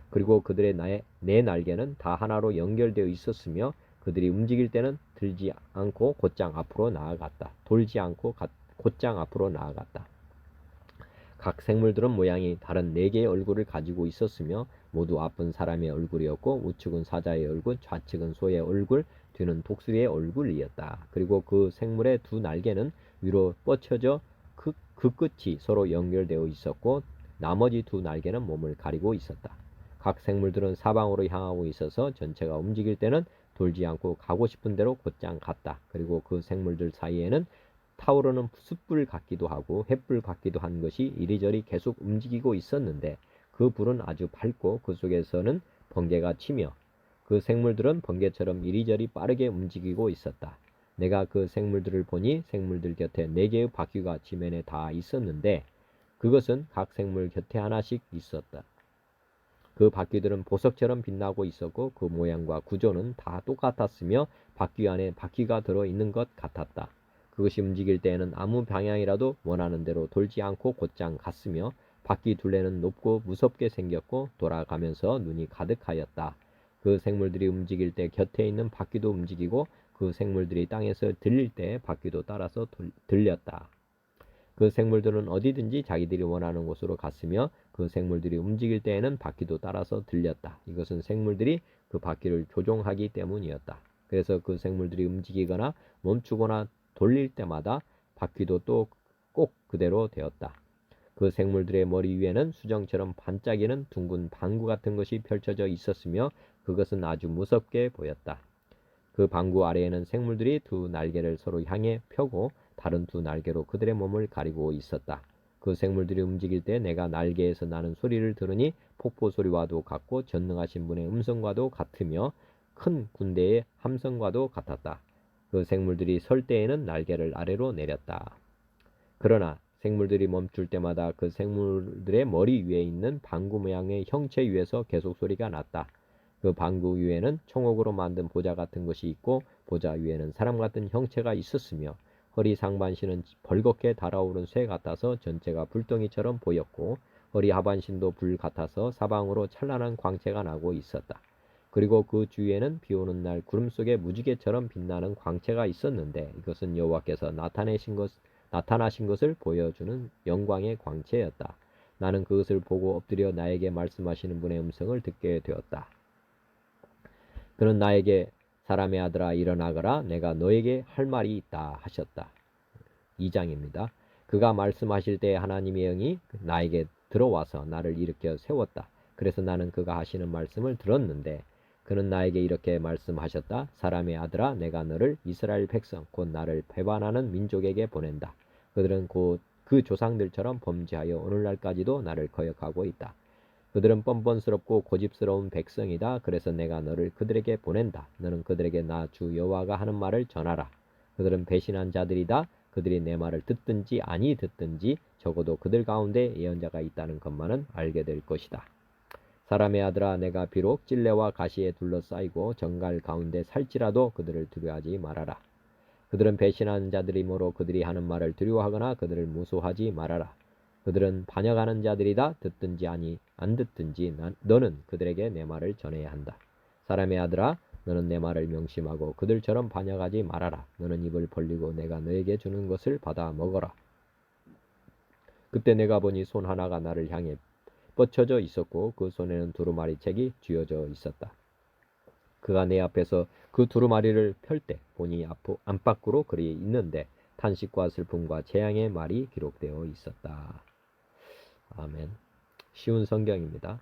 그리고 그들의 네 날개는 다 하나로 연결되어 있었으며 그들이 움직일 때는 들지 않고 곧장 앞으로 나아갔다. 돌지 않고 곧장 앞으로 나아갔다. 각 생물들은 모양이 다른 네 개의 얼굴을 가지고 있었으며 모두 앞은 사람의 얼굴이었고 우측은 사자의 얼굴, 좌측은 소의 얼굴, 뒤는 독수리의 얼굴이었다. 그리고 그 생물의 두 날개는 위로 뻗쳐져 그 끝이 서로 연결되어 있었고 나머지 두 날개는 몸을 가리고 있었다. 각 생물들은 사방으로 향하고 있어서 전체가 움직일 때는 돌지 않고 가고 싶은 대로 곧장 갔다. 그리고 그 생물들 사이에는 타오르는 숯불 같기도 하고 횃불 같기도 한 것이 이리저리 계속 움직이고 있었는데 그 불은 아주 밝고 그 속에서는 번개가 치며 그 생물들은 번개처럼 이리저리 빠르게 움직이고 있었다. 내가 그 생물들을 보니 생물들 곁에 네 개의 바퀴가 지면에 다 있었는데 그것은 각 생물 곁에 하나씩 있었다. 그 바퀴들은 보석처럼 빛나고 있었고 그 모양과 구조는 다 똑같았으며 바퀴 안에 바퀴가 들어있는 것 같았다. 그것이 움직일 때에는 아무 방향이라도 원하는 대로 돌지 않고 곧장 갔으며 바퀴 둘레는 높고 무섭게 생겼고 돌아가면서 눈이 가득하였다. 그 생물들이 움직일 때 곁에 있는 바퀴도 움직이고 그 생물들이 땅에서 들릴 때 바퀴도 따라서 들렸다. 그 생물들은 어디든지 자기들이 원하는 곳으로 갔으며 그 생물들이 움직일 때에는 바퀴도 따라서 들렸다. 이것은 생물들이 그 바퀴를 조종하기 때문이었다. 그래서 그 생물들이 움직이거나 멈추거나 돌릴 때마다 바퀴도 또 꼭 그대로 되었다. 그 생물들의 머리 위에는 수정처럼 반짝이는 둥근 방구 같은 것이 펼쳐져 있었으며 그것은 아주 무섭게 보였다. 그 방구 아래에는 생물들이 두 날개를 서로 향해 펴고 다른 두 날개로 그들의 몸을 가리고 있었다. 그 생물들이 움직일 때 내가 날개에서 나는 소리를 들으니 폭포 소리와도 같고 전능하신 분의 음성과도 같으며 큰 군대의 함성과도 같았다. 그 생물들이 설 때에는 날개를 아래로 내렸다. 그러나 생물들이 멈출 때마다 그 생물들의 머리 위에 있는 방구 모양의 형체 위에서 계속 소리가 났다. 그 방구 위에는 청옥으로 만든 보좌 같은 것이 있고 보좌 위에는 사람 같은 형체가 있었으며 허리 상반신은 벌겋게 달아오른 쇠 같아서 전체가 불덩이처럼 보였고 허리 하반신도 불 같아서 사방으로 찬란한 광채가 나고 있었다. 그리고 그 주위에는 비오는 날 구름 속에 무지개처럼 빛나는 광채가 있었는데 이것은 여호와께서 나타나신 것을 보여주는 영광의 광채였다. 나는 그것을 보고 엎드려 나에게 말씀하시는 분의 음성을 듣게 되었다. 그는 나에게 사람의 아들아 일어나거라 내가 너에게 할 말이 있다 하셨다. 2장입니다. 그가 말씀하실 때 하나님의 영이 나에게 들어와서 나를 일으켜 세웠다. 그래서 나는 그가 하시는 말씀을 들었는데 그는 나에게 이렇게 말씀하셨다. 사람의 아들아 내가 너를 이스라엘 백성 곧 나를 배반하는 민족에게 보낸다. 그들은 곧 그 조상들처럼 범죄하여 오늘날까지도 나를 거역하고 있다. 그들은 뻔뻔스럽고 고집스러운 백성이다. 그래서 내가 너를 그들에게 보낸다. 너는 그들에게 나 주 여호와가 하는 말을 전하라. 그들은 배신한 자들이다. 그들이 내 말을 듣든지 아니 듣든지 적어도 그들 가운데 예언자가 있다는 것만은 알게 될 것이다. 사람의 아들아 내가 비록 찔레와 가시에 둘러싸이고 정갈 가운데 살지라도 그들을 두려워하지 말아라. 그들은 배신한 자들이므로 그들이 하는 말을 두려워하거나 그들을 무수하지 말아라. 그들은 반역하는 자들이다. 듣든지 아니 안 듣든지 너는 그들에게 내 말을 전해야 한다. 사람의 아들아 너는 내 말을 명심하고 그들처럼 반역하지 말아라. 너는 입을 벌리고 내가 너에게 주는 것을 받아 먹어라. 그때 내가 보니 손 하나가 나를 향해 뻗쳐져 있었고 그 손에는 두루마리 책이 쥐어져 있었다. 그가 내 앞에서 그 두루마리를 펼 때 보니 안팎으로 글이 있는데 탄식과 슬픔과 재앙의 말이 기록되어 있었다. 아멘. 쉬운 성경입니다.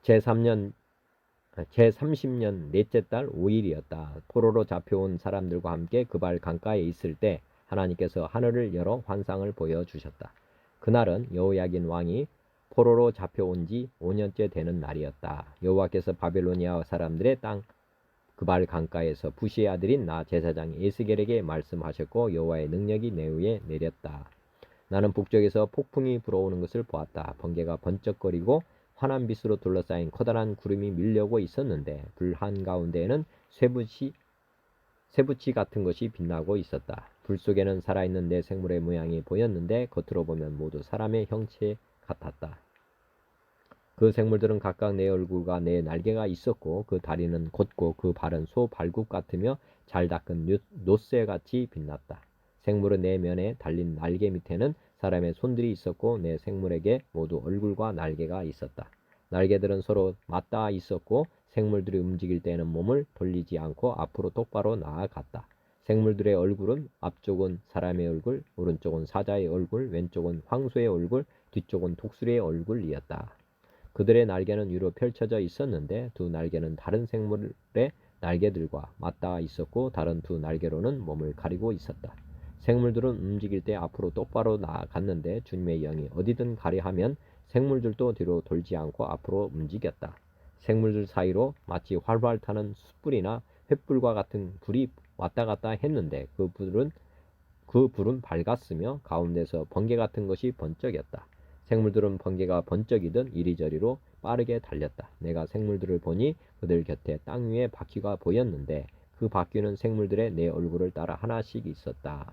제30년 넷째 달 5일이었다. 포로로 잡혀온 사람들과 함께 그발 강가에 있을 때 하나님께서 하늘을 열어 환상을 보여주셨다. 그날은 여호야긴 왕이 포로로 잡혀온 지 5년째 되는 날이었다. 여호와께서 바벨로니아 사람들의 땅 그발 강가에서 부시의 아들인 나 제사장 에스겔에게 말씀하셨고 여호와의 능력이 내 위에 내렸다. 나는 북쪽에서 폭풍이 불어오는 것을 보았다. 번개가 번쩍거리고 환한 빛으로 둘러싸인 커다란 구름이 밀려오고 있었는데 불 한가운데에는 쇠붙이 같은 것이 빛나고 있었다. 불 속에는 살아있는 네 생물의 모양이 보였는데 겉으로 보면 모두 사람의 형체 같았다. 그 생물들은 각각 네 얼굴과 네 날개가 있었고 그 다리는 곧고 그 발은 소 발굽 같으며 잘 닦은 놋새같이 빛났다. 생물은 네 면에 달린 날개 밑에는 사람의 손들이 있었고 네 생물에게 모두 얼굴과 날개가 있었다. 날개들은 서로 맞닿아 있었고 생물들이 움직일 때는 몸을 돌리지 않고 앞으로 똑바로 나아갔다. 생물들의 얼굴은 앞쪽은 사람의 얼굴, 오른쪽은 사자의 얼굴, 왼쪽은 황소의 얼굴, 뒤쪽은 독수리의 얼굴이었다. 그들의 날개는 위로 펼쳐져 있었는데 두 날개는 다른 생물의 날개들과 맞닿아 있었고 다른 두 날개로는 몸을 가리고 있었다. 생물들은 움직일 때 앞으로 똑바로 나아갔는데 주님의 영이 어디든 가려 하면 생물들도 뒤로 돌지 않고 앞으로 움직였다. 생물들 사이로 마치 활활 타는 숯불이나 횃불과 같은 불이 왔다 갔다 했는데 그 불은 밝았으며 가운데서 번개 같은 것이 번쩍였다. 생물들은 번개가 번쩍이듯 이리저리로 빠르게 달렸다. 내가 생물들을 보니 그들 곁에 땅 위에 바퀴가 보였는데 그 바퀴는 생물들의 네 얼굴을 따라 하나씩 있었다.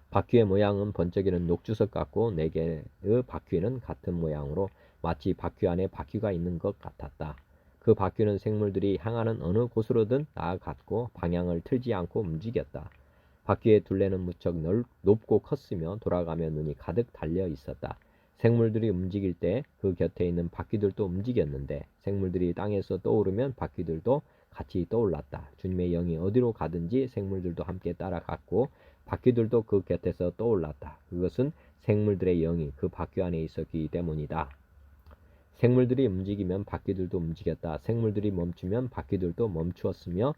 바퀴의 모양은 번쩍이는 녹주석 같고 네 개의 바퀴는 같은 모양으로 마치 바퀴 안에 바퀴가 있는 것 같았다. 그 바퀴는 생물들이 향하는 어느 곳으로든 나아갔고 방향을 틀지 않고 움직였다. 바퀴의 둘레는 무척 높고 컸으며 돌아가며 눈이 가득 달려 있었다. 생물들이 움직일 때 그 곁에 있는 바퀴들도 움직였는데 생물들이 땅에서 떠오르면 바퀴들도 같이 떠올랐다. 주님의 영이 어디로 가든지 생물들도 함께 따라갔고 바퀴들도 그 곁에서 떠올랐다. 그것은 생물들의 영이 그 바퀴 안에 있었기 때문이다. 생물들이 움직이면 바퀴들도 움직였다. 생물들이 멈추면 바퀴들도 멈추었으며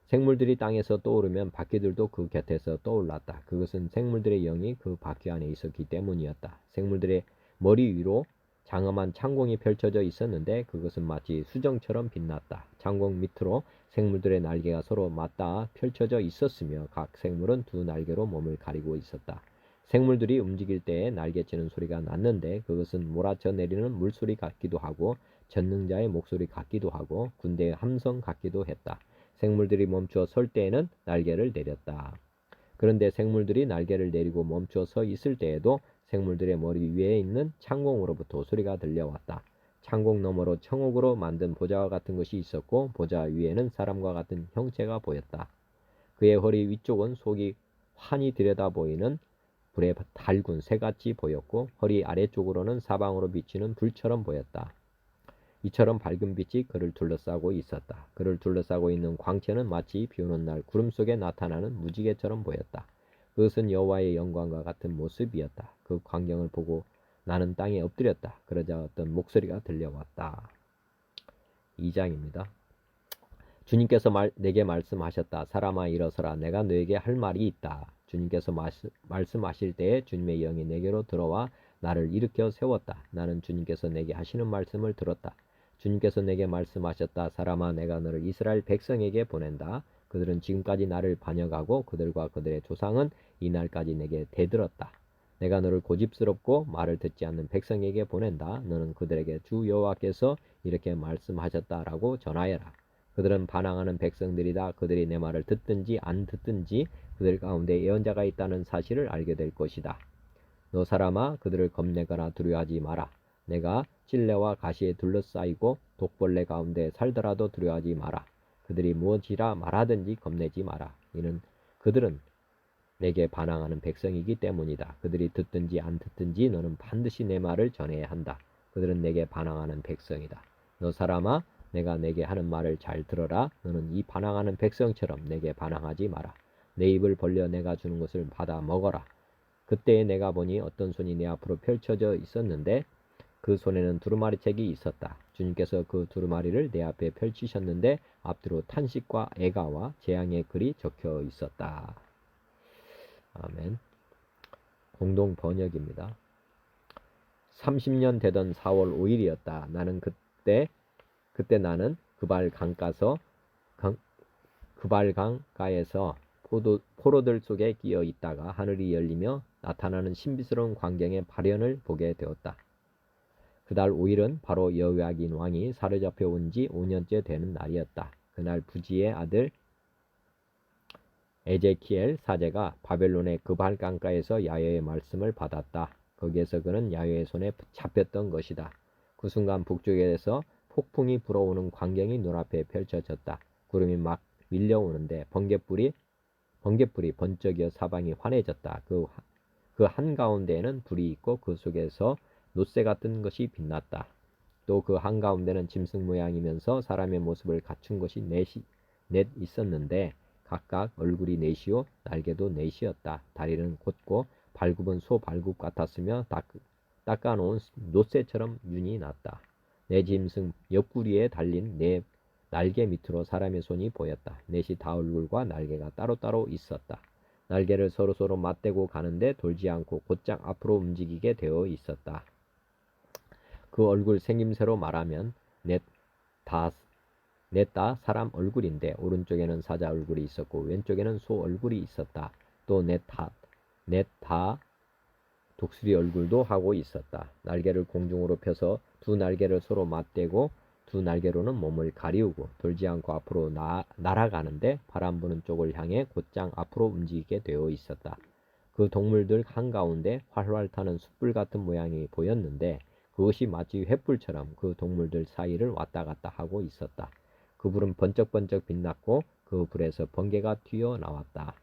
생물들이 땅에서 떠오르면 바퀴들도 그 곁에서 떠올랐다. 그것은 생물들의 영이 그 바퀴 안에 있었기 때문이었다. 생물들의 머리 위로 장엄한 창공이 펼쳐져 있었는데 그것은 마치 수정처럼 빛났다. 창공 밑으로 생물들의 날개가 서로 맞닿아 펼쳐져 있었으며 각 생물은 두 날개로 몸을 가리고 있었다. 생물들이 움직일 때에 날개치는 소리가 났는데 그것은 몰아쳐 내리는 물소리 같기도 하고 전능자의 목소리 같기도 하고 군대의 함성 같기도 했다. 생물들이 멈추어 설 때에는 날개를 내렸다. 그런데 생물들이 날개를 내리고 멈추어 서 있을 때에도 생물들의 머리 위에 있는 창공으로부터 소리가 들려왔다. 창공 너머로 청옥으로 만든 보좌와 같은 것이 있었고 보좌 위에는 사람과 같은 형체가 보였다. 그의 허리 위쪽은 속이 환히 들여다 보이는 불에 달군 새같이 보였고 허리 아래쪽으로는 사방으로 비치는 불처럼 보였다. 이처럼 밝은 빛이 그를 둘러싸고 있었다. 그를 둘러싸고 있는 광채는 마치 비오는 날 구름 속에 나타나는 무지개처럼 보였다. 그것은 여호와의 영광과 같은 모습이었다. 그 광경을 보고 나는 땅에 엎드렸다. 그러자 어떤 목소리가 들려왔다. 2장입니다. 주님께서 내게 말씀하셨다. 사람아 일어서라. 내가 너에게 할 말이 있다. 주님께서 말씀하실 때에 주님의 영이 내게로 들어와 나를 일으켜 세웠다. 나는 주님께서 내게 하시는 말씀을 들었다. 주님께서 내게 말씀하셨다. 사람아 내가 너를 이스라엘 백성에게 보낸다. 그들은 지금까지 나를 반역하고 그들과 그들의 조상은 이날까지 내게 대들었다. 내가 너를 고집스럽고 말을 듣지 않는 백성에게 보낸다. 너는 그들에게 주 여호와께서 이렇게 말씀하셨다라고 전하여라. 그들은 반항하는 백성들이다. 그들이 내 말을 듣든지 안 듣든지 그들 가운데 예언자가 있다는 사실을 알게 될 것이다. 너 사람아 그들을 겁내거나 두려워하지 마라. 내가 찔레와 가시에 둘러싸이고 독벌레 가운데 살더라도 두려워하지 마라. 그들이 무엇이라 말하든지 겁내지 마라. 이는 그들은 내게 반항하는 백성이기 때문이다. 그들이 듣든지 안 듣든지 너는 반드시 내 말을 전해야 한다. 그들은 내게 반항하는 백성이다. 너 사람아 내가 내게 하는 말을 잘 들어라. 너는 이 반항하는 백성처럼 내게 반항하지 마라. 내 입을 벌려 내가 주는 것을 받아 먹어라. 그때에 내가 보니 어떤 손이 내 앞으로 펼쳐져 있었는데 그 손에는 두루마리책이 있었다. 주님께서 그 두루마리를 내 앞에 펼치셨는데 앞뒤로 탄식과 애가와 재앙의 글이 적혀 있었다. 아멘. 공동 번역입니다. 30년 되던 4월 5일이었다. 나는 그때 나는 그발강가에서 포로들 속에 끼어 있다가 하늘이 열리며 나타나는 신비스러운 광경의 발현을 보게 되었다. 그달 5일은 바로 여호야긴 왕이 사로잡혀 온 지 5년째 되는 날이었다. 그날 부지의 아들 에제키엘 사제가 바벨론의 그발강가에서 야훼의 말씀을 받았다. 거기에서 그는 야훼의 손에 잡혔던 것이다. 그 순간 북쪽에서 폭풍이 불어오는 광경이 눈앞에 펼쳐졌다. 구름이 막 밀려오는데 번개불이 번쩍여 사방이 환해졌다. 그 한가운데에는 불이 있고 그 속에서 놋새 같은 것이 빛났다. 또 그 한가운데는 짐승 모양이면서 사람의 모습을 갖춘 것이 넷 있었는데 각각 얼굴이 넷이요 날개도 넷이었다. 다리는 곧고 발굽은 소 발굽 같았으며 닦아놓은 놋새처럼 윤이 났다. 네 짐승 옆구리에 달린 네 날개 밑으로 사람의 손이 보였다. 넷이 다 얼굴과 날개가 따로따로 있었다. 날개를 서로서로 맞대고 가는데 돌지 않고 곧장 앞으로 움직이게 되어 있었다. 그 얼굴 생김새로 말하면 넷 다 사람 얼굴인데 오른쪽에는 사자 얼굴이 있었고 왼쪽에는 소 얼굴이 있었다. 또 넷 다 독수리 얼굴도 하고 있었다. 날개를 공중으로 펴서 두 날개를 서로 맞대고 두 날개로는 몸을 가리우고 돌지 않고 앞으로 날아가는데 바람 부는 쪽을 향해 곧장 앞으로 움직이게 되어 있었다. 그 동물들 한가운데 활활 타는 숯불 같은 모양이 보였는데 그것이 마치 횃불처럼 그 동물들 사이를 왔다 갔다 하고 있었다. 그 불은 번쩍번쩍 빛났고 그 불에서 번개가 튀어나왔다.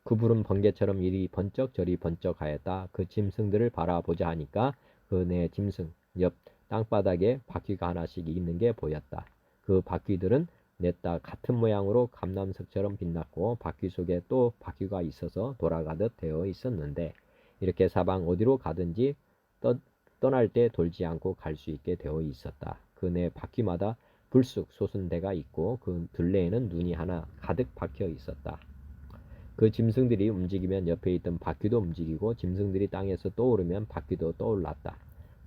그 불은 번개처럼 이리 번쩍 저리 번쩍하였다. 그 짐승들을 바라보자 하니까 그 네 짐승 옆 땅바닥에 바퀴가 하나씩 있는 게 보였다. 그 바퀴들은 넷 다 같은 모양으로 감람석처럼 빛났고 바퀴 속에 또 바퀴가 있어서 돌아가듯 되어 있었는데 이렇게 사방 어디로 가든지 떠날 때 돌지 않고 갈 수 있게 되어 있었다. 그 네 바퀴마다 불쑥 솟은 데가 있고 그 둘레에는 눈이 하나 가득 박혀 있었다. 그 짐승들이 움직이면 옆에 있던 바퀴도 움직이고 짐승들이 땅에서 떠오르면 바퀴도 떠올랐다.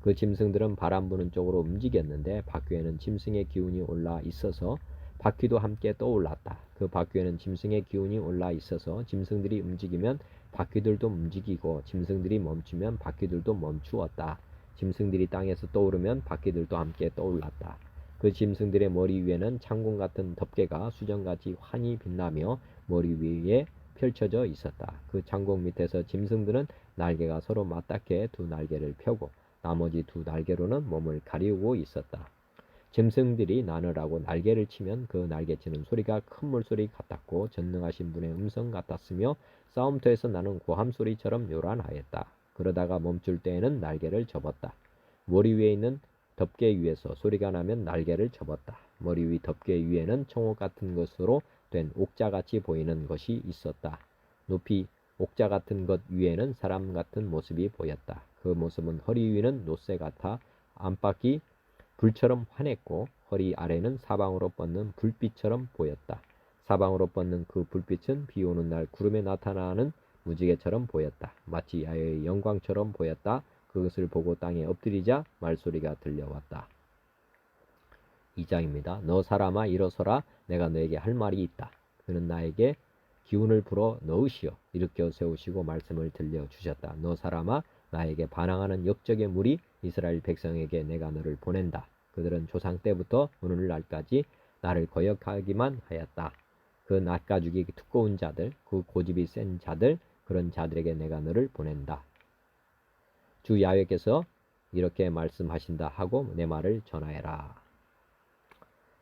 그 짐승들은 바람 부는 쪽으로 움직였는데 바퀴에는 짐승의 기운이 올라 있어서 바퀴도 함께 떠올랐다. 그 바퀴에는 짐승의 기운이 올라 있어서 짐승들이 움직이면 바퀴들도 움직이고 짐승들이 멈추면 바퀴들도 멈추었다. 짐승들이 땅에서 떠오르면 바퀴들도 함께 떠올랐다. 그 짐승들의 머리 위에는 창공 같은 덮개가 수정같이 환히 빛나며 머리 위에 펼쳐져 있었다. 그 창공 밑에서 짐승들은 날개가 서로 맞닿게 두 날개를 펴고 나머지 두 날개로는 몸을 가리우고 있었다. 짐승들이 나누라고 날개를 치면 그 날개치는 소리가 큰 물소리 같았고 전능하신 분의 음성 같았으며 싸움터에서 나는 고함 소리처럼 요란하였다. 그러다가 멈출 때에는 날개를 접었다. 머리 위에 있는 덮개 위에서 소리가 나면 날개를 접었다. 머리 위 덮개 위에는 청옥 같은 것으로 된 옥자같이 보이는 것이 있었다. 높이 옥자 같은 것 위에는 사람 같은 모습이 보였다. 그 모습은 허리 위는 놋새 같아 안팎이 불처럼 환했고 허리 아래는 사방으로 뻗는 불빛처럼 보였다. 사방으로 뻗는 그 불빛은 비 오는 날 구름에 나타나는 무지개처럼 보였다. 마치 야훼의 영광처럼 보였다. 그것을 보고 땅에 엎드리자 말소리가 들려왔다. 2장입니다. 너 사람아 일어서라. 내가 너에게 할 말이 있다. 그는 나에게 기운을 불어 넣으시어 일으켜 세우시고 말씀을 들려주셨다. 너 사람아 나에게 반항하는 역적의 무리 이스라엘 백성에게 내가 너를 보낸다. 그들은 조상 때부터 오늘날까지 나를 거역하기만 하였다. 그 낯가죽이 두꺼운 자들, 그 고집이 센 자들, 그런 자들에게 내가 너를 보낸다. 주 야훼께서 이렇게 말씀하신다 하고 내 말을 전하여라.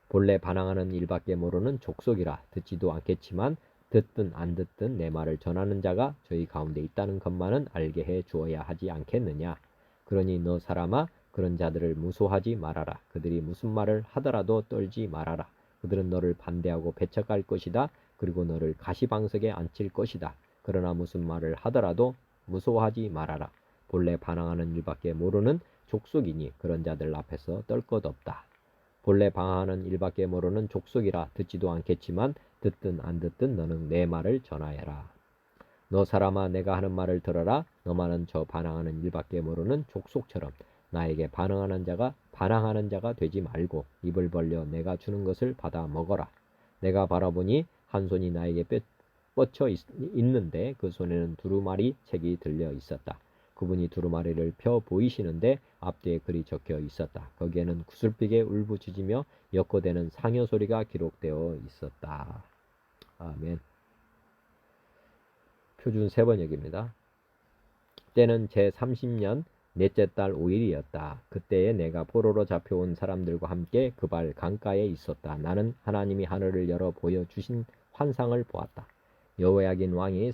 본래 반항하는 일밖에 모르는 족속이라 듣지도 않겠지만 듣든 안 듣든 내 말을 전하는 자가 저희 가운데 있다는 것만은 알게 해 주어야 하지 않겠느냐. 그러니 너 사람아 그런 자들을 무소하지 말아라. 그들이 무슨 말을 하더라도 떨지 말아라. 그들은 너를 반대하고 배척할 것이다. 그리고 너를 가시방석에 앉힐 것이다. 그러나 무슨 말을 하더라도 무소하지 말아라. 본래 반항하는 일밖에 모르는 족속이니 그런 자들 앞에서 떨 것 없다. 본래 반항하는 일밖에 모르는 족속이라 듣지도 않겠지만 듣든 안 듣든 너는 내 말을 전하여라. 너 사람아, 내가 하는 말을 들어라. 너만은 저 반항하는 일밖에 모르는 족속처럼 나에게 반항하는 자가 되지 말고 입을 벌려 내가 주는 것을 받아 먹어라. 내가 바라보니 한 손이 나에게 뻗쳐 있는데 그 손에는 두루마리 책이 들려 있었다. 그분이 두루마리를 펴 보이시는데 앞뒤에 글이 적혀 있었다. 거기에는 구슬비게 울부짖으며 엮어대는 상여 소리가 기록되어 있었다. 아멘. 표준 세번역입니다. 때는 제30년 넷째 달 5일이었다. 그때에 내가 포로로 잡혀온 사람들과 함께 그발 강가에 있었다. 나는 하나님이 하늘을 열어 보여주신 환상을 보았다. 여호야긴 왕이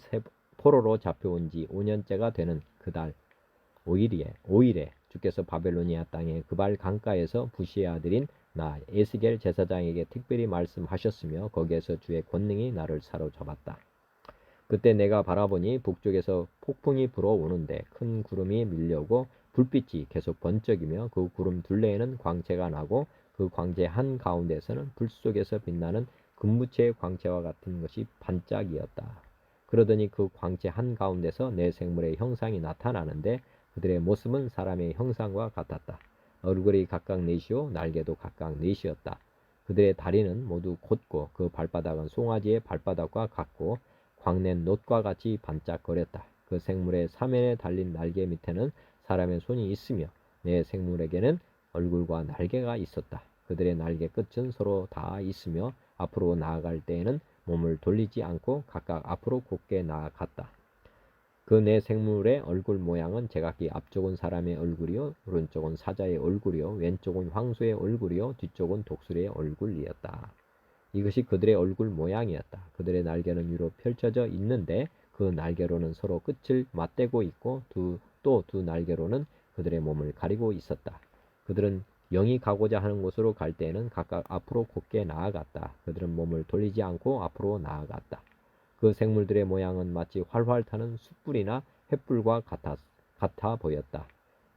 포로로 잡혀온 지 5년째가 되는 그달 5일에 주께서 바벨로니아 땅의 그발 강가에서 부시의 아들인 나 에스겔 제사장에게 특별히 말씀하셨으며 거기에서 주의 권능이 나를 사로잡았다. 그때 내가 바라보니 북쪽에서 폭풍이 불어오는데 큰 구름이 밀려오고 불빛이 계속 번쩍이며 그 구름 둘레에는 광채가 나고 그 광채 한가운데서는 불 속에서 빛나는 금무체의 광채와 같은 것이 반짝이었다. 그러더니 그 광채 한가운데서 네 생물의 형상이 나타나는데 그들의 모습은 사람의 형상과 같았다. 얼굴이 각각 넷이요 날개도 각각 넷이었다. 그들의 다리는 모두 곧고 그 발바닥은 송아지의 발바닥과 같고 광낸 놋과 같이 반짝거렸다. 그 생물의 사면에 달린 날개 밑에는 사람의 손이 있으며 네 생물에게는 얼굴과 날개가 있었다. 그들의 날개 끝은 서로 다 있으며 앞으로 나아갈 때에는 몸을 돌리지 않고 각각 앞으로 곧게 나아갔다. 그 네 생물의 얼굴 모양은 제각기 앞쪽은 사람의 얼굴이요 오른쪽은 사자의 얼굴이요 왼쪽은 황소의 얼굴이요 뒤쪽은 독수리의 얼굴이었다. 이것이 그들의 얼굴 모양이었다. 그들의 날개는 위로 펼쳐져 있는데 그 날개로는 서로 끝을 맞대고 있고 또 두 날개로는 그들의 몸을 가리고 있었다. 그들은 영이 가고자 하는 곳으로 갈 때에는 각각 앞으로 곧게 나아갔다. 그들은 몸을 돌리지 않고 앞으로 나아갔다. 그 생물들의 모양은 마치 활활 타는 숯불이나 횃불과 같아 보였다.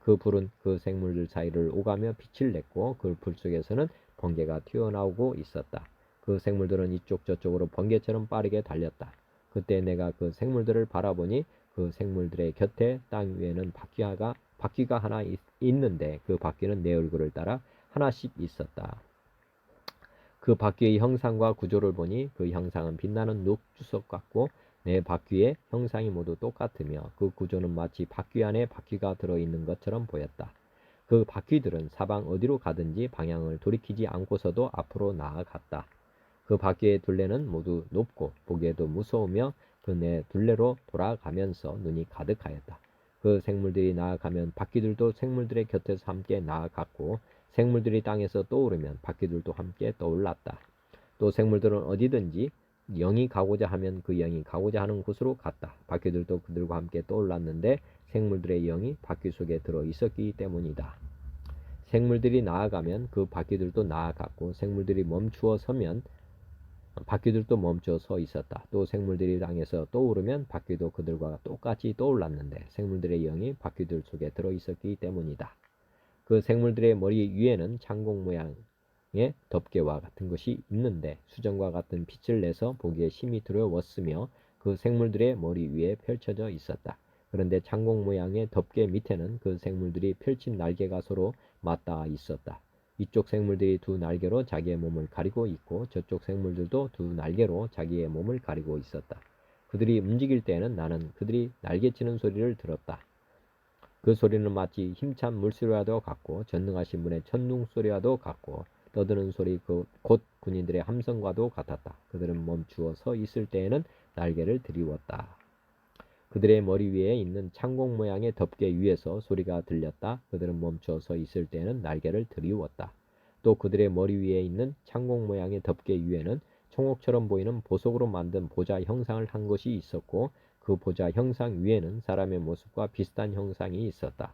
그 불은 그 생물들 사이를 오가며 빛을 냈고 그 불 속에서는 번개가 튀어나오고 있었다. 그 생물들은 이쪽 저쪽으로 번개처럼 빠르게 달렸다. 그때 내가 그 생물들을 바라보니 그 생물들의 곁에 땅 위에는 바퀴가 하나 있는데 그 바퀴는 내 얼굴을 따라 하나씩 있었다. 그 바퀴의 형상과 구조를 보니 그 형상은 빛나는 녹주석 같고 내 바퀴의 형상이 모두 똑같으며 그 구조는 마치 바퀴 안에 바퀴가 들어있는 것처럼 보였다. 그 바퀴들은 사방 어디로 가든지 방향을 돌이키지 않고서도 앞으로 나아갔다. 그 바퀴의 둘레는 모두 높고 보기에도 무서우며 그 네 둘레로 돌아가면서 눈이 가득하였다. 그 생물들이 나아가면 바퀴들도 생물들의 곁에서 함께 나아갔고 생물들이 땅에서 떠오르면 바퀴들도 함께 떠올랐다. 또 생물들은 어디든지 영이 가고자 하면 그 영이 가고자 하는 곳으로 갔다. 바퀴들도 그들과 함께 떠올랐는데 생물들의 영이 바퀴 속에 들어 있었기 때문이다. 생물들이 나아가면 그 바퀴들도 나아갔고 생물들이 멈추어 서면 바퀴들도 멈춰 서 있었다. 또 생물들이 땅에서 떠오르면 바퀴도 그들과 똑같이 떠올랐는데 생물들의 영이 바퀴들 속에 들어 있었기 때문이다. 그 생물들의 머리 위에는 창공 모양의 덮개와 같은 것이 있는데 수정과 같은 빛을 내서 보기에 심히 두려웠으며 그 생물들의 머리 위에 펼쳐져 있었다. 그런데 창공 모양의 덮개 밑에는 그 생물들이 펼친 날개가 서로 맞닿아 있었다. 이쪽 생물들이 두 날개로 자기의 몸을 가리고 있고 저쪽 생물들도 두 날개로 자기의 몸을 가리고 있었다. 그들이 움직일 때에는 나는 그들이 날개치는 소리를 들었다. 그 소리는 마치 힘찬 물소리와도 같고 전능하신 분의 천둥 소리와도 같고 떠드는 소리 곧 군인들의 함성과도 같았다. 그들은 멈추어 서 있을 때에는 날개를 들이웠다. 그들의 머리 위에 있는 창공 모양의 덮개 위에서 소리가 들렸다. 그들은 멈춰 서 있을 때에는 날개를 들이웠다. 또 그들의 머리 위에 있는 창공 모양의 덮개 위에는 총옥처럼 보이는 보석으로 만든 보좌 형상을 한 것이 있었고 그 보좌 형상 위에는 사람의 모습과 비슷한 형상이 있었다.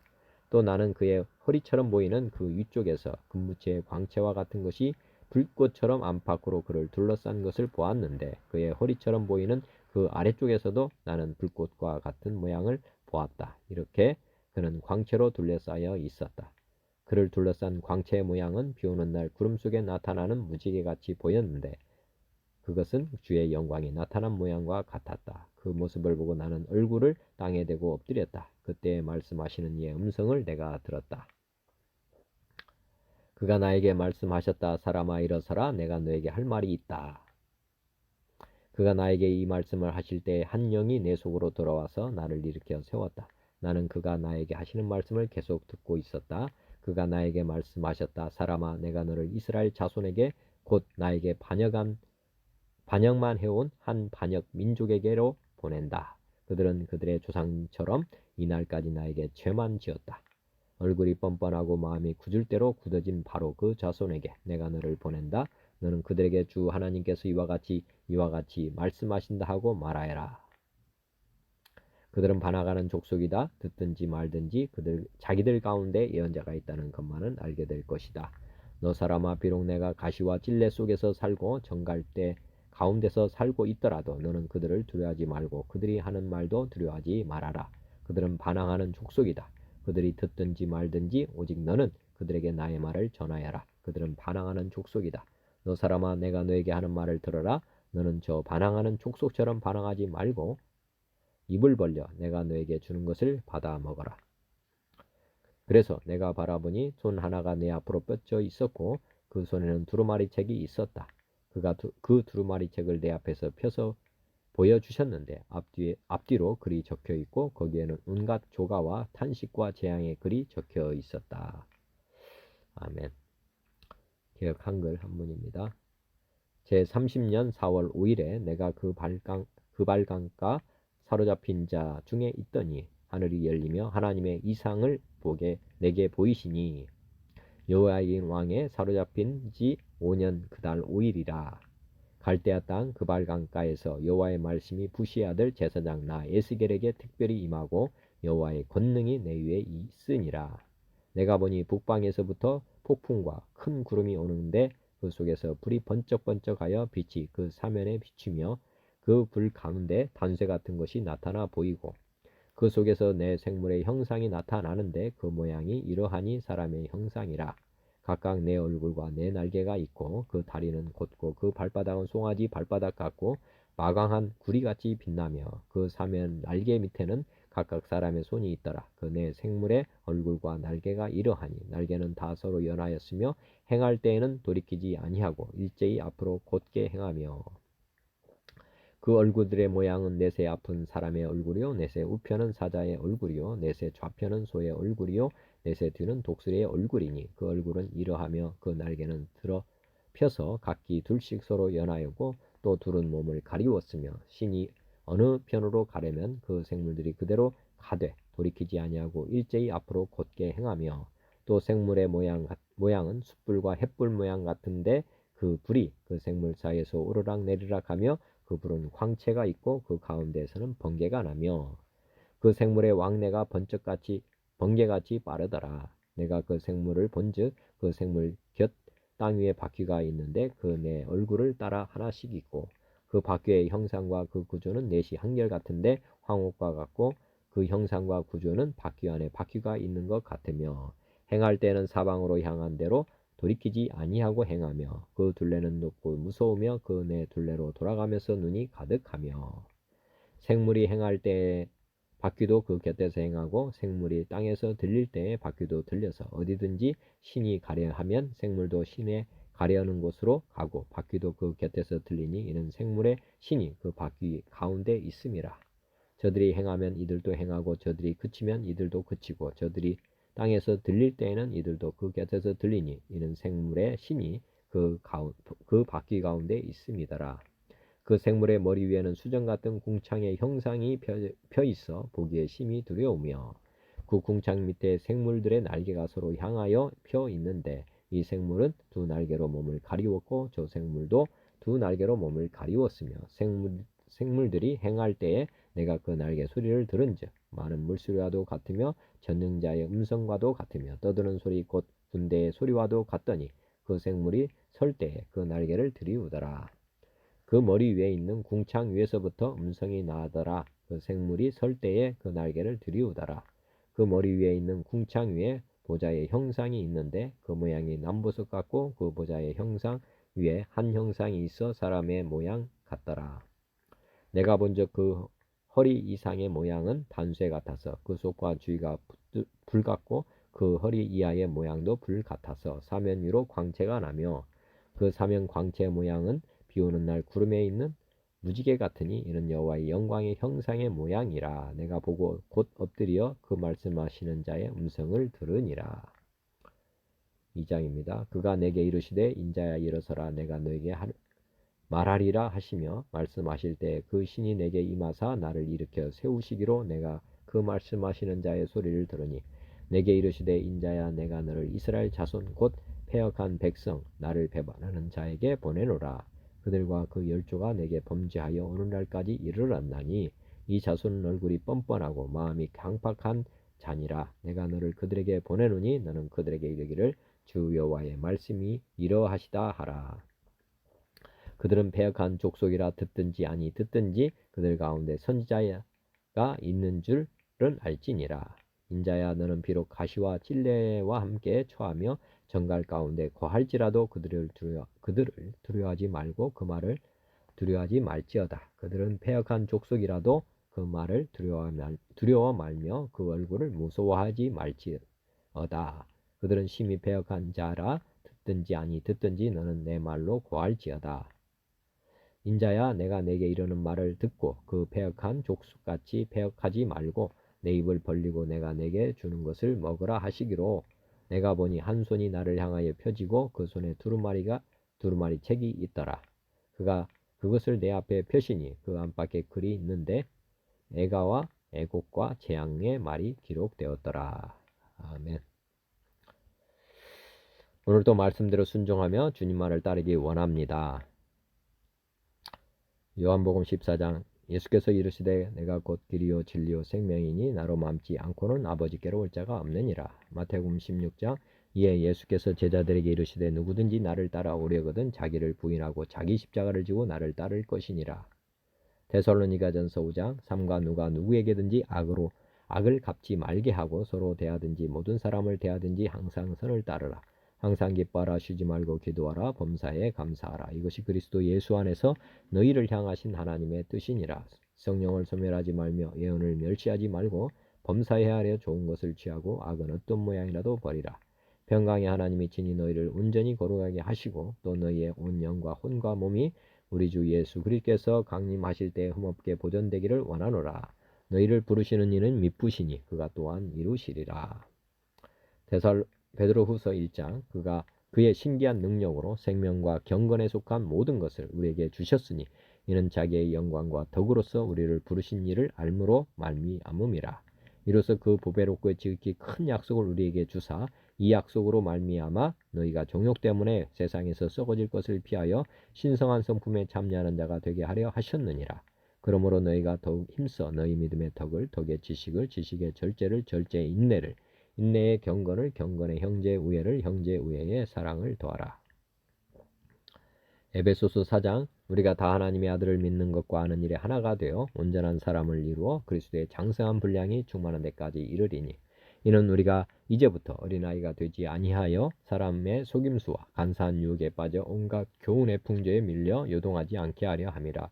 또 나는 그의 허리처럼 보이는 그 위쪽에서 금무체의 광채와 같은 것이 불꽃처럼 안팎으로 그를 둘러싼 것을 보았는데 그의 허리처럼 보이는 그 아래쪽에서도 나는 불꽃과 같은 모양을 보았다. 이렇게 그는 광채로 둘러싸여 있었다. 그를 둘러싼 광채의 모양은 비오는 날 구름 속에 나타나는 무지개같이 보였는데 그것은 주의 영광이 나타난 모양과 같았다. 그 모습을 보고 나는 얼굴을 땅에 대고 엎드렸다. 그때 말씀하시는 이의 음성을 내가 들었다. 그가 나에게 말씀하셨다. 사람아 일어서라. 내가 너에게 할 말이 있다. 그가 나에게 이 말씀을 하실 때 한 영이 내 속으로 돌아와서 나를 일으켜 세웠다. 나는 그가 나에게 하시는 말씀을 계속 듣고 있었다. 그가 나에게 말씀하셨다. 사람아 내가 너를 이스라엘 자손에게 곧 나에게 반역만 해온 한 반역 민족에게로 보낸다. 그들은 그들의 조상처럼 이날까지 나에게 죄만 지었다. 얼굴이 뻔뻔하고 마음이 굳을 대로 굳어진 바로 그 자손에게 내가 너를 보낸다. 너는 그들에게 주 하나님께서 이와 같이 말씀하신다 하고 말하여라. 그들은 반항하는 족속이다. 듣든지 말든지 자기들 가운데 예언자가 있다는 것만은 알게 될 것이다. 너 사람아 비록 내가 가시와 찔레 속에서 살고 정갈대 가운데서 살고 있더라도 너는 그들을 두려워하지 말고 그들이 하는 말도 두려워하지 말아라. 그들은 반항하는 족속이다. 그들이 듣든지 말든지 오직 너는 그들에게 나의 말을 전하여라. 그들은 반항하는 족속이다. 너 사람아 내가 너에게 하는 말을 들어라. 너는 저 반항하는 족속처럼 반항하지 말고 입을 벌려 내가 너에게 주는 것을 받아 먹어라. 그래서 내가 바라보니 손 하나가 내 앞으로 뻗쳐 있었고 그 손에는 두루마리 책이 있었다. 그가 그 두루마리 책을 내 앞에서 펴서 보여주셨는데 앞뒤로 글이 적혀 있고 거기에는 온갖 조가와 탄식과 재앙의 글이 적혀 있었다. 아멘. 개역 한글 한문입니다. 제30년 4월 5일에 내가 그 발강가 사로잡힌 자 중에 있더니 하늘이 열리며 하나님의 이상을 내게 보이시니 여호야긴 왕의 사로잡힌 지 5년 그달 5일이라. 갈대아 땅 그발강가에서 여호와의 말씀이 부시의 아들 제사장 나 에스겔에게 특별히 임하고 여호와의 권능이 내 위에 있으니라. 내가 보니 북방에서부터 폭풍과 큰 구름이 오는데 그 속에서 불이 번쩍번쩍하여 빛이 그 사면에 비추며 그 불 가운데 단쇠 같은 것이 나타나 보이고 그 속에서 내 생물의 형상이 나타나는데 그 모양이 이러하니 사람의 형상이라. 각각 내 얼굴과 내 날개가 있고 그 다리는 곧고 그 발바닥은 송아지 발바닥 같고 마광한 구리같이 빛나며 그 사면 날개 밑에는 각각 사람의 손이 있더라. 그 내 생물의 얼굴과 날개가 이러하니 날개는 다 서로 연하였으며 행할 때에는 돌이키지 아니하고 일제히 앞으로 곧게 행하며 그 얼굴들의 모양은 넷의 앞은 사람의 얼굴이요 넷의 우편은 사자의 얼굴이요 넷의 좌편은 소의 얼굴이요 넷의 뒤는 독수리의 얼굴이니 그 얼굴은 이러하며 그 날개는 들어 펴서 각기 둘씩 서로 연하였고 또 둘은 몸을 가리웠으며 신이 어느 편으로 가려면 그 생물들이 그대로 가되 돌이키지 아니하고 일제히 앞으로 곧게 행하며 또 생물의 모양은 숯불과 햇불 모양 같은데 그 불이 그 생물 사이에서 오르락 내리락 하며 그 불은 광채가 있고 그 가운데에서는 번개가 나며 그 생물의 왕래가 번개같이 빠르더라. 내가 그 생물을 본즉 그 생물 곁 땅 위에 바퀴가 있는데 그 내 얼굴을 따라 하나씩 있고 그 바퀴의 형상과 그 구조는 넷이 한결같은데 황옥과 같고 그 형상과 구조는 바퀴 안에 바퀴가 있는 것 같으며 행할 때는 사방으로 향한 대로 돌이키지 아니하고 행하며 그 둘레는 높고 무서우며 그 내 둘레로 돌아가면서 눈이 가득하며 생물이 행할 때에 바퀴도 그 곁에서 행하고 생물이 땅에서 들릴 때에 바퀴도 들려서 어디든지 신이 가려하면 생물도 신에 가려는 곳으로 가고 바퀴도 그 곁에서 들리니 이는 생물의 신이 그 바퀴 가운데 있음이라. 저들이 행하면 이들도 행하고 저들이 그치면 이들도 그치고 저들이 땅에서 들릴 때에는 이들도 그 곁에서 들리니 이는 생물의 신이 그 바퀴 가운데 있음이더라. 그 생물의 머리 위에는 수정 같은 궁창의 형상이 펴 있어 보기에 심히 두려우며 그 궁창 밑에 생물들의 날개가 서로 향하여 펴 있는데 이 생물은 두 날개로 몸을 가리웠고 저 생물도 두 날개로 몸을 가리웠으며 생물들이 행할 때에 내가 그 날개 소리를 들은즉 많은 물소리와도 같으며 전능자의 음성과도 같으며 떠드는 소리 곧 군대의 소리와도 같더니 그 생물이 설 때에 그 날개를 들이우더라. 그 머리 위에 있는 궁창 위에서부터 음성이 나더라. 그 생물이 설 때에 그 날개를 들이우더라. 그 머리 위에 있는 궁창 위에 보좌의 형상이 있는데 그 모양이 남보석 같고 그 보좌의 형상 위에 한 형상이 있어 사람의 모양 같더라. 내가 본즉 그 허리 이상의 모양은 단쇠 같아서 그 속과 주위가 불 같고 그 허리 이하의 모양도 불 같아서 사면 위로 광채가 나며 그 사면 광채 모양은 비 오는 날 구름에 있는 무지개 같으니 이는 여호와의 영광의 형상의 모양이라. 내가 보고 곧 엎드려 그 말씀하시는 자의 음성을 들으니라. 2장입니다. 그가 내게 이르시되 인자야 일어서라 내가 너에게 말하리라 하시며 말씀하실 때 그 신이 내게 임하사 나를 일으켜 세우시기로 내가 그 말씀하시는 자의 소리를 들으니 내게 이르시되 인자야 내가 너를 이스라엘 자손 곧 패역한 백성 나를 배반하는 자에게 보내노라. 그들과 그 열조가 내게 범죄하여 오늘날까지 이르렀나니 이 자손은 얼굴이 뻔뻔하고 마음이 강팍한 자니라. 내가 너를 그들에게 보내노니 너는 그들에게 이르기를 주 여호와의 말씀이 이러하시다 하라. 그들은 패역한 족속이라 듣든지 아니 듣든지 그들 가운데 선지자가 있는 줄은 알지니라. 인자야 너는 비록 가시와 찔레와 함께 처하며 정갈 가운데 거할지라도 그들을 두려워하지 말고 그 말을 두려워하지 말지어다. 그들은 패역한 족속이라도 그 말을 두려워 말며 그 얼굴을 무서워하지 말지어다. 그들은 심히 패역한 자라 듣든지 아니 듣든지 너는 내 말로 고할지어다. 인자야 내가 내게 이르는 말을 듣고 그 패역한 족속같이 패역하지 말고 내 입을 벌리고 내가 내게 주는 것을 먹으라 하시기로 내가 보니 한 손이 나를 향하여 펴지고 그 손에 두루마리 책이 있더라. 그가 그것을 내 앞에 펴시니 그 안팎에 글이 있는데 애가와 애곡과 재앙의 말이 기록되었더라. 아멘. 오늘도 말씀대로 순종하며 주님 말을 따르기 원합니다. 요한복음 14장 예수께서 이르시되 내가 곧 길이요 진리요 생명이니 나로 맘지 않고는 아버지께로 올 자가 없느니라. 마태복음 16장 이에 예수께서 제자들에게 이르시되 누구든지 나를 따라오려거든 자기를 부인하고 자기 십자가를 지고 나를 따를 것이니라. 데살로니가전서 5장 삼가 누가 누구에게든지 악을 갚지 말게 하고 서로 대하든지 모든 사람을 대하든지 항상 선을 따르라. 항상 기뻐하라 쉬지 말고 기도하라 범사에 감사하라. 이것이 그리스도 예수 안에서 너희를 향하신 하나님의 뜻이니라. 성령을 소멸하지 말며 예언을 멸시하지 말고 범사에 하려 좋은 것을 취하고 악은 어떤 모양이라도 버리라. 평강의 하나님이 친히 너희를 온전히 거룩하게 하시고 또 너희의 온 영과 혼과 몸이 우리 주 예수 그리스도께서 강림하실 때 흠없게 보존되기를 원하노라. 너희를 부르시는 이는 미쁘시니 그가 또한 이루시리라. 베드로후서 1장 그가 그의 신기한 능력으로 생명과 경건에 속한 모든 것을 우리에게 주셨으니 이는 자기의 영광과 덕으로서 우리를 부르신 이를 알므로 말미암음이라. 이로써 그 보배롭고 지극히 큰 약속을 우리에게 주사 이 약속으로 말미암아 너희가 종욕 때문에 세상에서 썩어질 것을 피하여 신성한 성품에 참여하는 자가 되게 하려 하셨느니라. 그러므로 너희가 더욱 힘써 너희 믿음의 덕을 덕의 지식을 지식의 절제를 절제의 인내를 인내의 경건을 경건의 형제의 우애를 형제의 우애의 사랑을 더하라. 에베소서 4장 우리가 다 하나님의 아들을 믿는 것과 아는 일에 하나가 되어 온전한 사람을 이루어 그리스도의 장성한 분량이 충만한 데까지 이르리니 이는 우리가 이제부터 어린아이가 되지 아니하여 사람의 속임수와 간사한 유혹에 빠져 온갖 교훈의 풍조에 밀려 요동하지 않게 하려 함이라.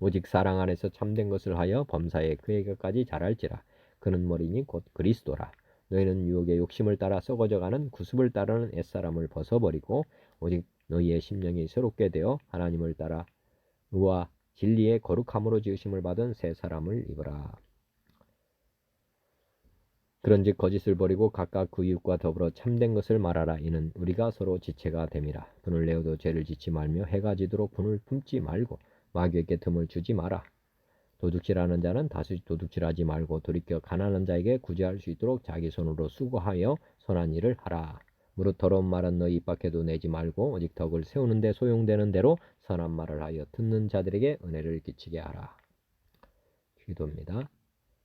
오직 사랑 안에서 참된 것을 하여 범사에 그에게까지 자랄지라. 그는 머리니 곧 그리스도라. 너희는 유혹의 욕심을 따라 썩어져가는 구습을 따르는 옛사람을 벗어버리고 오직 너희의 심령이 새롭게 되어 하나님을 따라 의와 진리의 거룩함으로 지으심을 받은 새 사람을 입으라. 그런즉 거짓을 버리고 각각 그 이웃과 더불어 참된 것을 말하라. 이는 우리가 서로 지체가 됨이라. 분을 내어도 죄를 짓지 말며 해가 지도록 분을 품지 말고 마귀에게 틈을 주지 마라. 도둑질하는 자는 다시 도둑질하지 말고 돌이켜 가난한 자에게 구제할 수 있도록 자기 손으로 수고하여 선한 일을 하라. 무릇 더러운 말은 너희 입 밖에도 내지 말고 오직 덕을 세우는 데 소용되는 대로 선한 말을 하여 듣는 자들에게 은혜를 끼치게 하라. 기도입니다.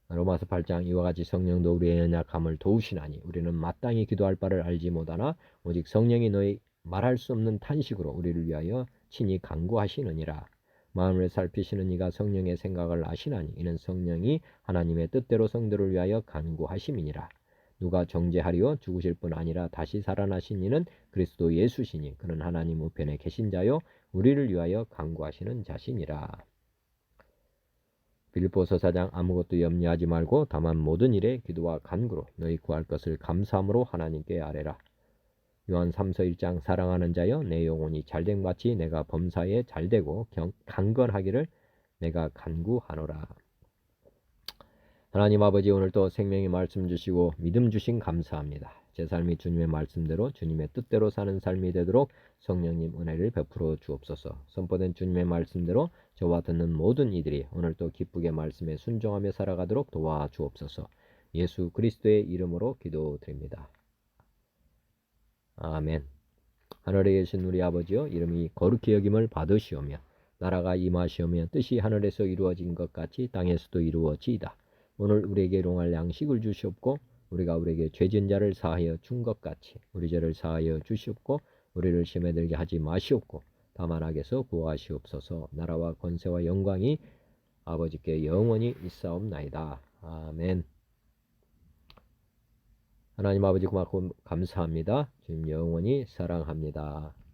로마서 8장 이와 같이 성령도 우리의 연약함을 도우시나니 우리는 마땅히 기도할 바를 알지 못하나 오직 성령이 너희 말할 수 없는 탄식으로 우리를 위하여 친히 간구하시느니라. 마음을 살피시는 이가 성령의 생각을 아시나니 이는 성령이 하나님의 뜻대로 성도를 위하여 간구하심이니라. 누가 정죄하리요? 죽으실 뿐 아니라 다시 살아나신 이는 그리스도 예수시니 그는 하나님 우편에 계신 자요 우리를 위하여 간구하시는 자시니라. 빌립보서 4장 아무것도 염려하지 말고 다만 모든 일에 기도와 간구로 너희 구할 것을 감사함으로 하나님께 아뢰라. 요한 3서 1장 사랑하는 자여 내 영혼이 잘됨 같이 내가 범사에 잘되고 강건하기를 내가 간구하노라. 하나님 아버지, 오늘도 생명의 말씀 주시고 믿음 주신 감사합니다. 제 삶이 주님의 말씀대로 주님의 뜻대로 사는 삶이 되도록 성령님 은혜를 베풀어 주옵소서. 선포된 주님의 말씀대로 저와 듣는 모든 이들이 오늘도 기쁘게 말씀에 순종하며 살아가도록 도와주옵소서. 예수 그리스도의 이름으로 기도드립니다. 아멘. 하늘에 계신 우리 아버지여, 이름이 거룩히 여김을 받으시오며 나라가 임하시오며 뜻이 하늘에서 이루어진 것 같이 땅에서도 이루어지이다. 오늘 우리에게 일용할 양식을 주시옵고 우리가 우리에게 죄진 자를 사하여 준 것 같이 우리 죄를 사하여 주시옵고 우리를 시험에 들게 하지 마시옵고 다만 악에서 구하시옵소서. 나라와 권세와 영광이 아버지께 영원히 있사옵나이다. 아멘. 하나님 아버지 고맙고 감사합니다. 주님 영원히 사랑합니다.